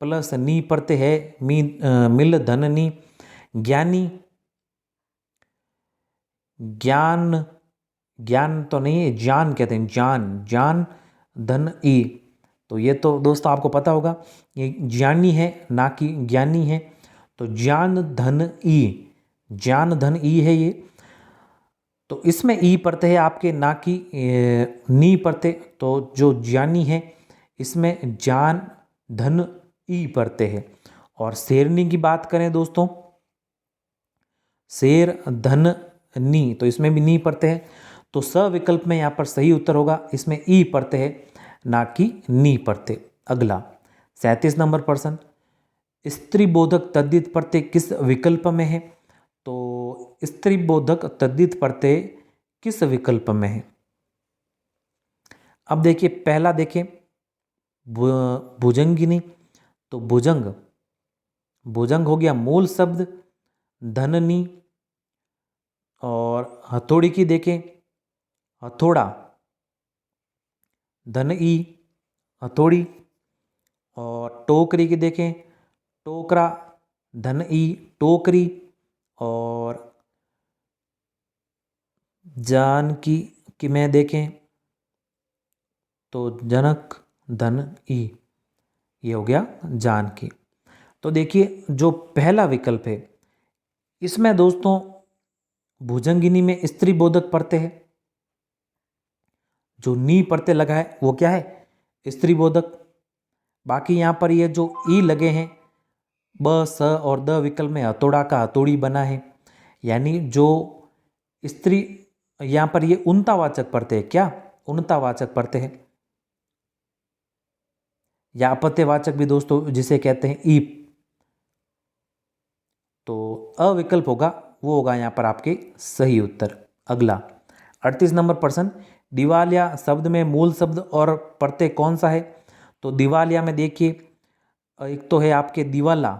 प्लस नी प्रत्यय है, मिल धन नी, ज्ञानी, ज्ञान, ज्ञान तो नहीं है, जान कहते हैं, जान, जान धन ई। तो ये तो दोस्तों आपको पता होगा, ये ज्ञानी है ना कि ज्ञानी है। तो ज्ञान धन ई, ज्ञान धन ई है ये। तो इसमें ई प्रत्यय है आपके, ना कि नी प्रत्यय। तो जो ज्ञानी है इसमें ज्ञान धन ई प्रत्यय है। और शेरनी की बात करें दोस्तों, शेर धन नी, तो इसमें भी नी प्रत्यय है। तो स विकल्प में यहाँ पर सही उत्तर होगा, इसमें ई प्रत्यय है ना कि नी प्रत्यय। अगला 37 नंबर प्रश्न, स्त्री बोधक तद्धित प्रत्यय किस विकल्प में है? तो स्त्री बोधक तद्धित प्रत्यय किस विकल्प में है? अब देखिए, पहला देखें भुजंगिनी, तो भुजंग, भुजंग हो गया मूल शब्द, धननी। और हथौड़ी की देखें, हथौड़ा, धन ई, हथौड़ी। और टोकरी की देखें, टोकरा, धन ई, टोकरी। और जानकी की में देखें तो जनक, धन ई, ये हो गया जानकी। तो देखिए जो पहला विकल्प है इसमें दोस्तों भुजंगिनी में स्त्री बोधक प्रत्यय है, जो नी प्रत्यय लगा है वो क्या है? स्त्री बोधक। बाकी यहाँ पर ये जो ई लगे हैं, ब स और द विकल्प में हथौड़ा का हथौड़ी बना है, यानी जो स्त्री, यहाँ पर ये उनतावाचक प्रत्यय है। क्या? उनतावाचक प्रत्यय है, या अपत्यवाचक भी दोस्तों जिसे कहते हैं ईप। तो अविकल्प होगा, वो होगा यहाँ पर आपके सही उत्तर। अगला 38 नंबर प्रश्न, दिवालिया शब्द में मूल शब्द और प्रत्यय कौन सा है? तो दिवालिया में देखिए, एक तो है आपके दिवाला,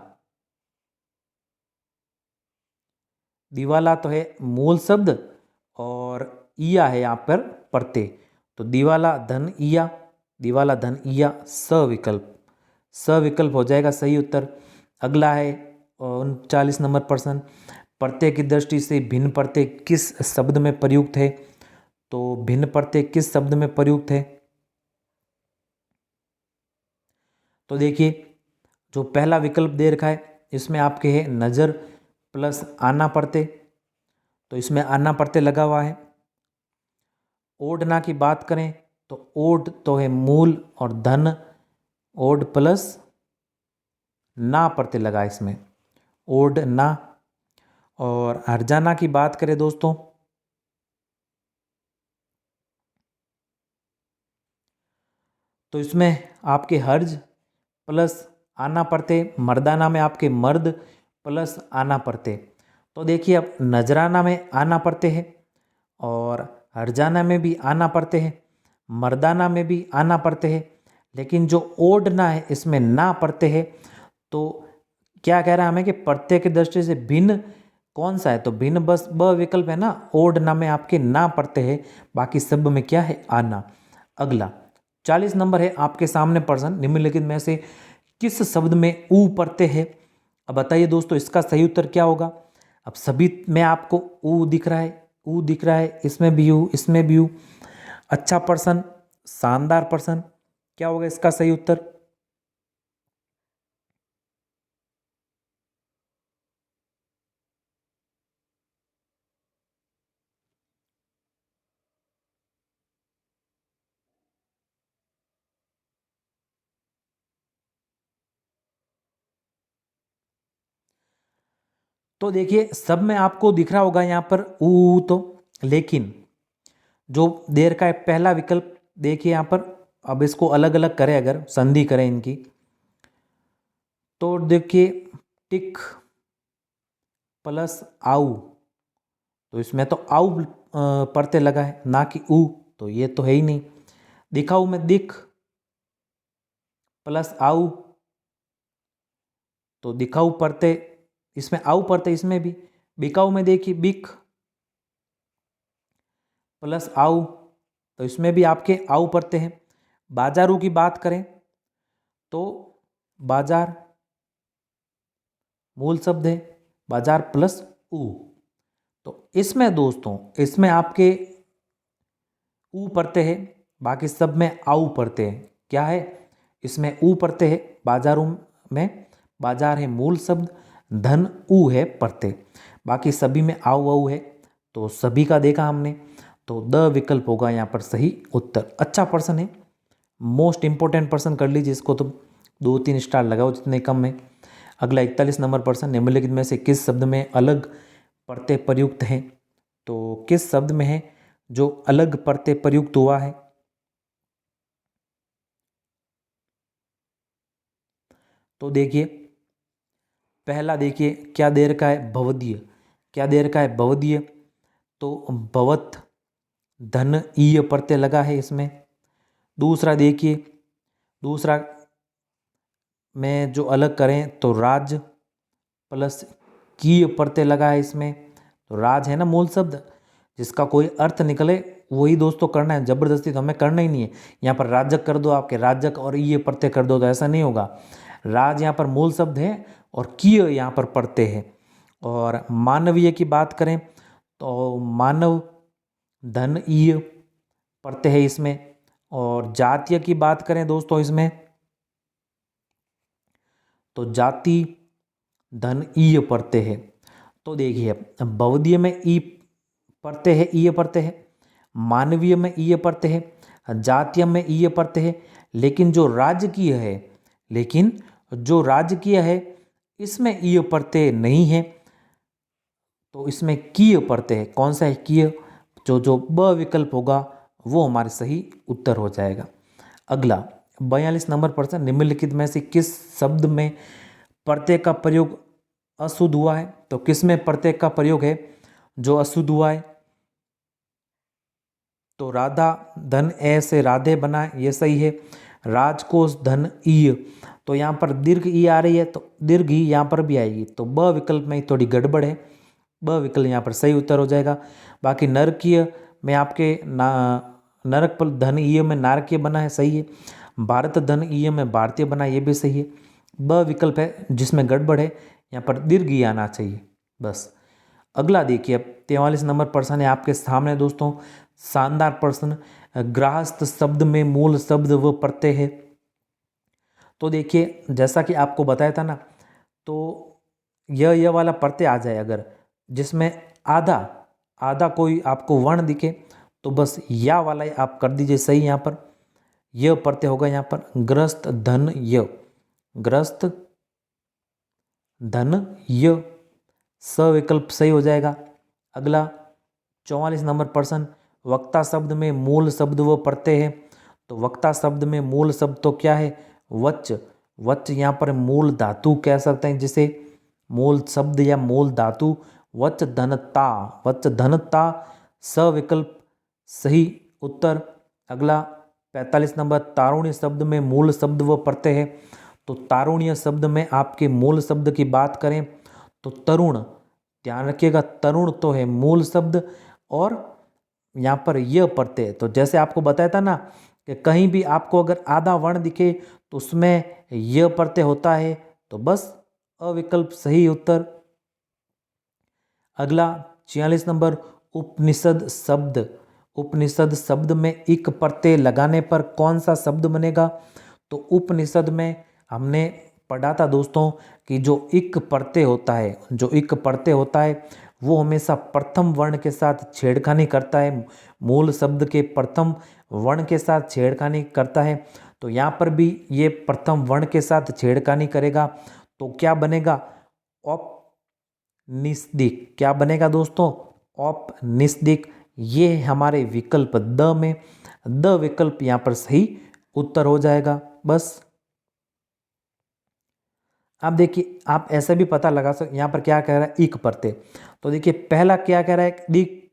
दिवाला तो है मूल शब्द, और इया है यहाँ पर प्रत्यय। तो दिवाला धन इया, दिवाला धन इया, सविकल्प, सविकल्प हो जाएगा सही उत्तर। अगला है 39 नंबर प्रश्न, प्रत्यय की दृष्टि से भिन्न प्रत्यय किस शब्द में प्रयुक्त है? तो भिन्न प्रत्यय किस शब्द में प्रयुक्त है? तो देखिए जो पहला विकल्प दे रखा है इसमें आपके है नजर प्लस आना प्रत्यय, तो इसमें आना प्रत्यय लगा हुआ है। ओढ़ना की बात करें तो ओढ़ तो है मूल और धन, ओढ़ प्लस ना प्रत्यय लगा इसमें, ओढ़ ना। और हरजाना की बात करें दोस्तों, तो इसमें आपके हर्ज प्लस आना प्रत्यय, मर्दाना में आपके मर्द प्लस आना प्रत्यय। तो देखिए अब नजराना में आना प्रत्यय है, और हरजाना में भी आना प्रत्यय है, मर्दाना में भी आना प्रत्यय है, लेकिन जो ओढ़ना है इसमें ना प्रत्यय है। तो क्या कह रहा है हमें कि प्रत्यय की दृष्टि से भिन्न कौन सा है? तो भिन्न बस ब विकल्प है ना, ओढ़ना में आपके ना प्रत्यय है, बाकी सब में क्या है? आना। अगला 40 नंबर है आपके सामने प्रश्न, निम्नलिखित में से किस शब्द में ऊ प्रत्यय है? अब बताइए दोस्तों इसका सही उत्तर क्या होगा? अब सभी में आपको ऊ दिख रहा है, ऊ दिख रहा है, इसमें भी ऊ, इसमें भी ऊ। अच्छा प्रश्न, शानदार प्रश्न, क्या होगा इसका सही उत्तर? तो देखिए सब में आपको दिख रहा होगा यहाँ पर ऊ, तो लेकिन जो देर का है पहला विकल्प देखिए यहाँ पर, अब इसको अलग अलग करें, अगर संधि करें इनकी, तो देखिए टिक प्लस आऊ, तो इसमें तो आऊ प्रत्यय लगा है ना कि ऊ, तो ये तो है ही नहीं। दिखाऊ में दिख प्लस आऊ, तो दिखाऊ प्रत्यय इसमें आऊ प्रत्यय, इसमें भी। बिकाऊ में देखिए बिक प्लस आऊ, तो इसमें भी आपके आऊ प्रत्यय हैं। बाजारू की बात करें तो बाजार मूल शब्द है, बाजार प्लस ऊ। तो इसमें दोस्तों, इसमें आपके ऊ प्रत्यय है, बाकी सब में आऊ प्रत्यय है। क्या है? इसमें ऊ प्रत्यय है, बाजारों में बाजार है मूल शब्द, धन ऊ है प्रत्यय, बाकी सभी में आऊ आऊ है। तो सभी का देखा हमने, तो द विकल्प होगा यहाँ पर सही उत्तर। अच्छा प्रश्न है, मोस्ट इंपॉर्टेंट प्रश्न कर लीजिए इसको, तो 2-3 स्टार लगाओ जितने कम है। अगला 41 नंबर प्रश्न, निम्नलिखित में से किस शब्द में अलग प्रत्यय प्रयुक्त है? तो किस शब्द में है जो अलग प्रत्यय प्रयुक्त हुआ है? तो देखिए, पहला देखिए क्या दे रखा है, भवदीय। क्या दे रखा है? भवदीय। तो भवत धन ईय प्रत्यय लगा है इसमें। दूसरा देखिए, दूसरा में जो अलग करें तो राज प्लस कीय प्रत्यय लगा है इसमें। तो राज है ना मूल शब्द, जिसका कोई अर्थ निकले वही दोस्तों करना है, जबरदस्ती तो हमें करना ही नहीं है। यहाँ पर राजक कर दो, आपके राजक और ईय प्रत्यय कर दो, तो ऐसा नहीं होगा। राज यहाँ पर मूल शब्द है और कीय यहाँ पर प्रत्यय है। और मानवीय की बात करें तो मानव धन ईय प्रत्यय है इसमें। और जातीय की बात करें दोस्तों इसमें, तो जाति धन ईय प्रत्यय है। तो देखिए, भवदीय में ई प्रत्यय है, ईय प्रत्यय है, मानवीय में ईय प्रत्यय है, जातीय में ईय प्रत्यय है, लेकिन जो राजकीय है इसमें ईय प्रत्यय नहीं है। तो इसमें कीय प्रत्यय है। कौन सा है? कीय। जो ब विकल्प होगा वो हमारे सही उत्तर हो जाएगा। अगला 42 नंबर प्रश्न, निम्नलिखित में से किस शब्द में प्रत्यय का प्रयोग अशुद्ध हुआ है? तो किस में प्रत्यय का प्रयोग है जो अशुद्ध हुआ है? तो राधा धन ए से राधे बना है, ये सही है। राजकोष धन ईय, तो यहाँ पर दीर्घ ई आ रही है, तो दीर्घ ई यहाँ पर भी आएगी। तो ब विकल्प में थोड़ी गड़बड़ है, ब विकल्प यहाँ पर सही उत्तर हो जाएगा। बाकी नरकीय में आपके नरक पर धन ईय में नारकीय बना है, सही है। भारत धन ईय में भारतीय बना है, ये भी सही है। ब विकल्प है जिसमें गड़बड़ है, यहाँ पर दीर्घ ई आना चाहिए बस। अगला देखिए, अब 43 नंबर प्रश्न है आपके सामने दोस्तों, शानदार प्रश्न। गृहस्थ शब्द में मूल शब्द व प्रत्यय है। तो देखिए, जैसा कि आपको बताया था ना, तो यह वाला प्रत्यय आ जाए अगर, जिसमें आधा कोई आपको वर्ण दिखे, तो बस या वाला ही आप कर दीजिए सही। यहाँ पर यह प्रत्यय होगा, यहाँ पर गृहस्थ धन य, गृहस्थ धन य, स विकल्प सही हो जाएगा। अगला 44 नंबर प्रश्न, वक्ता शब्द में मूल शब्द व प्रत्यय है। तो वक्ता शब्द में मूल शब्द तो क्या है? वच। वच यहाँ पर मूल धातु कह सकते हैं जिसे, मूल शब्द या मूल धातु वच धनता, वच धनता, स विकल्प सही उत्तर। अगला 45 नंबर, तारुण्य शब्द में मूल शब्द व प्रत्यय है। तो तारुण्य शब्द में आपके मूल शब्द की बात करें तो तरुण, ध्यान रखिएगा, तरुण तो है मूल शब्द, और यहाँ पर यह प्रत्यय। तो जैसे आपको बताया था ना कि कहीं भी आपको अगर आधा वर्ण दिखे तो उसमें यह प्रत्यय होता है, तो बस अविकल्प सही उत्तर। अगला 46 नंबर, उपनिषद शब्द। उपनिषद शब्द में इक प्रत्यय लगाने पर कौन सा शब्द बनेगा? तो उपनिषद में हमने पढ़ा था दोस्तों कि जो इक प्रत्यय होता है वो हमेशा प्रथम वर्ण के साथ छेड़खानी करता है, मूल शब्द के प्रथम वर्ण के साथ छेड़खानी करता है। तो यहाँ पर भी ये प्रथम वर्ण के साथ छेड़खानी करेगा, तो क्या बनेगा? औपनिषदिक। क्या बनेगा दोस्तों? औपनिषदिक। ये हमारे विकल्प द में, द विकल्प यहाँ पर सही उत्तर हो जाएगा बस। आप देखिए, आप ऐसे भी पता लगा सकते, यहाँ पर क्या कह रहा है? इक प्रत्यय। तो देखिए, पहला क्या कह रहा है? दिक।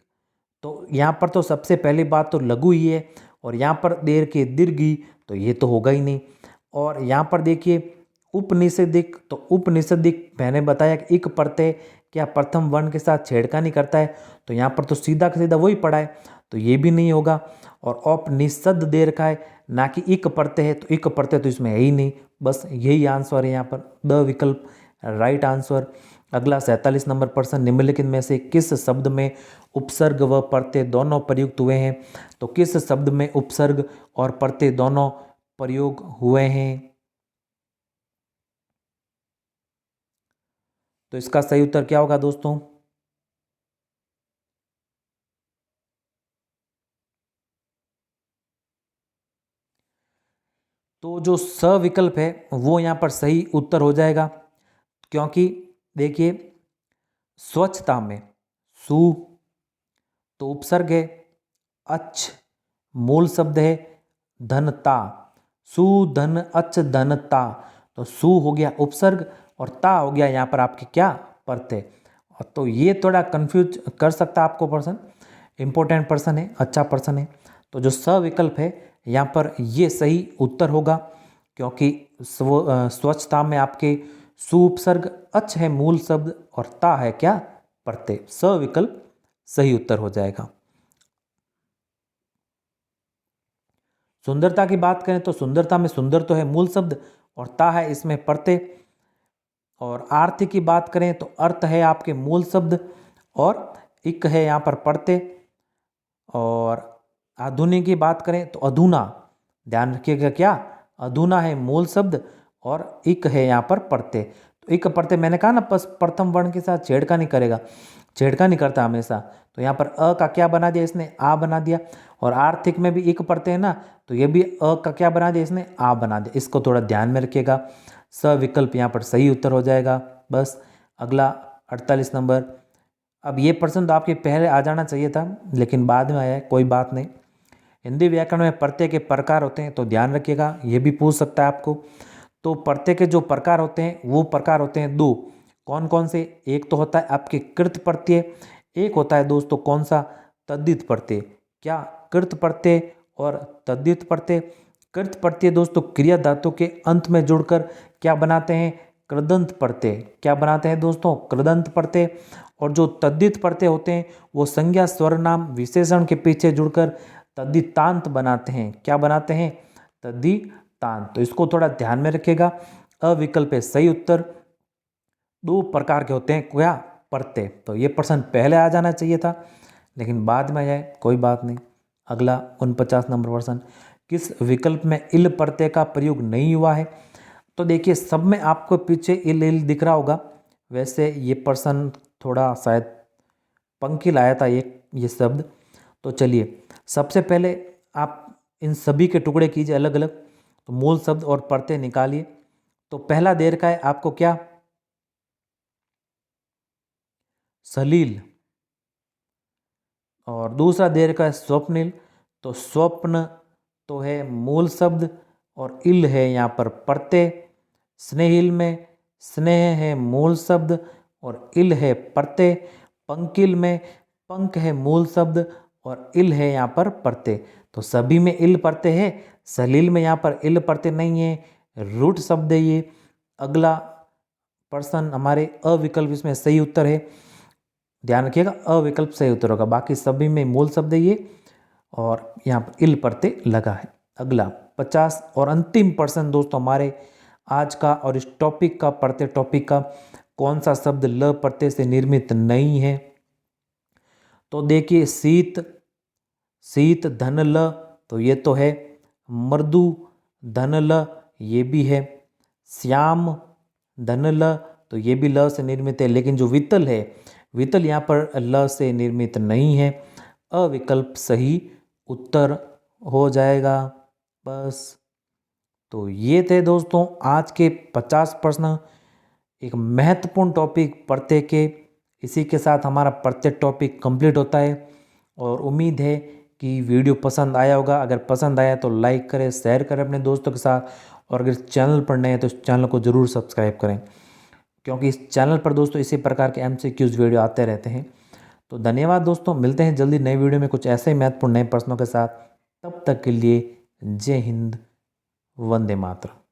तो यहाँ पर तो सबसे पहली बात तो लघु ही है, और यहाँ पर देर के दीर्घी, तो ये तो होगा ही नहीं। और यहाँ पर देखिए उपनिषदिक, तो उपनिषदिक मैंने बताया कि इक प्रत्यय क्या प्रथम वर्ण के साथ छेड़खानी करता है, तो यहाँ पर तो सीधा का सीधा वही पड़ा है, तो ये भी नहीं होगा। और औपनिषद दे रखा है, ना कि इक प्रत्यय है, तो इक प्रत्यय तो इसमें है ही नहीं, बस यही आंसर है यहाँ पर, द विकल्प राइट आंसर। अगला 47 नंबर प्रश्न, निम्नलिखित में से किस शब्द में उपसर्ग व प्रत्यय दोनों प्रयुक्त हुए हैं? तो किस शब्द में उपसर्ग और प्रत्यय दोनों प्रयोग हुए हैं? तो इसका सही उत्तर क्या होगा दोस्तों? तो जो स विकल्प है वो यहाँ पर सही उत्तर हो जाएगा, क्योंकि देखिए स्वच्छता में सु तो उपसर्ग है, अच्छ मूल शब्द है, धनता, सुधन अच्छ धनता, तो सु हो गया उपसर्ग और ता हो गया यहाँ पर आपके क्या प्रत्यय। तो ये थोड़ा कंफ्यूज कर सकता है आपको पर्सन, इंपॉर्टेंट पर्सन है, अच्छा पर्सन है। तो जो स विकल्प है यहाँ पर ये सही उत्तर होगा, क्योंकि स्वच्छता में आपके सु उपसर्ग, अच्छ है मूल शब्द और ता है क्या प्रत्यय। स विकल्प सही उत्तर हो जाएगा। सुंदरता की बात करें तो सुंदरता में सुंदर तो है मूल शब्द और ता है इसमें प्रत्यय। और आरती की बात करें तो अर्थ है आपके मूल शब्द और इक है यहाँ पर प्रत्यय। और आधुनिक की बात करें तो अधूना, ध्यान रखिएगा क्या, अधूना है मूल शब्द और इक है यहाँ पर प्रत्यय। तो इक प्रत्यय मैंने कहा ना, बस प्रथम वर्ण के साथ छेड़खानी करेगा, छेड़खानी करता हमेशा। तो यहाँ पर अ का क्या बना दिया इसने, आ बना दिया। और आर्थिक में भी इक प्रत्यय है ना, तो ये भी अ का क्या बना दिया इसने, आ बना दिया। इसको थोड़ा ध्यान में रखिएगा, स विकल्प यहाँ पर सही उत्तर हो जाएगा। बस अगला 48 नंबर। अब ये प्रश्न तो आपके पहले आ जाना चाहिए था, लेकिन बाद में आया है, कोई बात नहीं। हिंदी व्याकरण में प्रत्यय के प्रकार होते हैं, तो ध्यान रखिएगा, ये भी पूछ सकता है आपको। तो प्रत्यय के जो प्रकार होते हैं वो प्रकार होते हैं दो। कौन कौन से? एक तो होता है आपके कृत प्रत्यय, एक होता है दोस्तों कौन सा, तद्धित प्रत्यय। क्या? कृत प्रत्यय और तद्धित प्रत्यय। कृत प्रत्यय दोस्तों क्रिया धातु के अंत में जुड़कर क्या बनाते हैं, कृदंत प्रत्यय। क्या बनाते हैं दोस्तों, कृदंत प्रत्यय। और जो तद्धित प्रत्यय होते हैं वो संज्ञा स्वर नाम विशेषण के पीछे जुड़कर तद्धितांत बनाते हैं। क्या बनाते हैं, तद्धितांत। तो इसको थोड़ा ध्यान में रखिएगा, अविकल्प है सही उत्तर। दो प्रकार के होते हैं क्या, प्रत्यय। तो ये प्रश्न पहले आ जाना चाहिए था, लेकिन बाद में आए, कोई बात नहीं। अगला 49 नंबर प्रश्न, किस विकल्प में इल प्रत्यय का प्रयोग नहीं हुआ है? तो देखिए सब में आपको पीछे इल इल दिख रहा होगा। वैसे ये प्रश्न थोड़ा शायद पंक्ति लाया था ये शब्द। तो चलिए सबसे पहले आप इन सभी के टुकड़े कीजिए अलग अलग, तो मूल शब्द और प्रत्यय निकालिए। तो पहला दे रखा है आपको क्या, सलील। और दूसरा दे रखा है स्वप्निल। तो स्वप्न तो है मूल शब्द और इल है यहाँ पर प्रत्यय। स्नेहिल में स्नेह है मूल शब्द और इल है प्रत्यय। पंकिल में पंक है मूल शब्द और इल है यहाँ पर प्रत्यय। तो सभी में इल प्रत्यय है, सलील में यहाँ पर इल प्रत्यय नहीं है, रूट शब्द है ये। अगला प्रश्न हमारे अविकल्प, इसमें सही उत्तर है, ध्यान रखिएगा अविकल्प सही उत्तर होगा। बाकी सभी में मूल शब्द है ये और यहाँ पर इल प्रत्यय लगा है। अगला 50 और अंतिम प्रश्न दोस्तों हमारे आज का और इस टॉपिक का, पढ़ते टॉपिक का, कौन सा शब्द ल प्रत्यय से निर्मित नहीं है? तो देखिए शीत, शीत धन ल, तो ये तो है। मृदु धन ल, ये भी है। श्याम धन ल, तो ये भी ल से निर्मित है। लेकिन जो वितल है, वितल यहाँ पर ल से निर्मित नहीं है। अविकल्प सही उत्तर हो जाएगा। बस तो ये थे दोस्तों आज के 50 प्रश्न, एक महत्वपूर्ण टॉपिक प्रत्यय के। इसी के साथ हमारा प्रत्यय टॉपिक कंप्लीट होता है और उम्मीद है कि वीडियो पसंद आया होगा। अगर पसंद आया तो लाइक करें, शेयर करें अपने दोस्तों के साथ, और अगर चैनल पर नए हैं तो इस चैनल को ज़रूर सब्सक्राइब करें, क्योंकि इस चैनल पर दोस्तों इसी प्रकार के MCQs वीडियो आते रहते हैं। तो धन्यवाद दोस्तों, मिलते हैं जल्दी नई वीडियो में कुछ ऐसे ही महत्वपूर्ण नए प्रश्नों के साथ। तब तक के लिए जय हिंद, वंदे मातरम।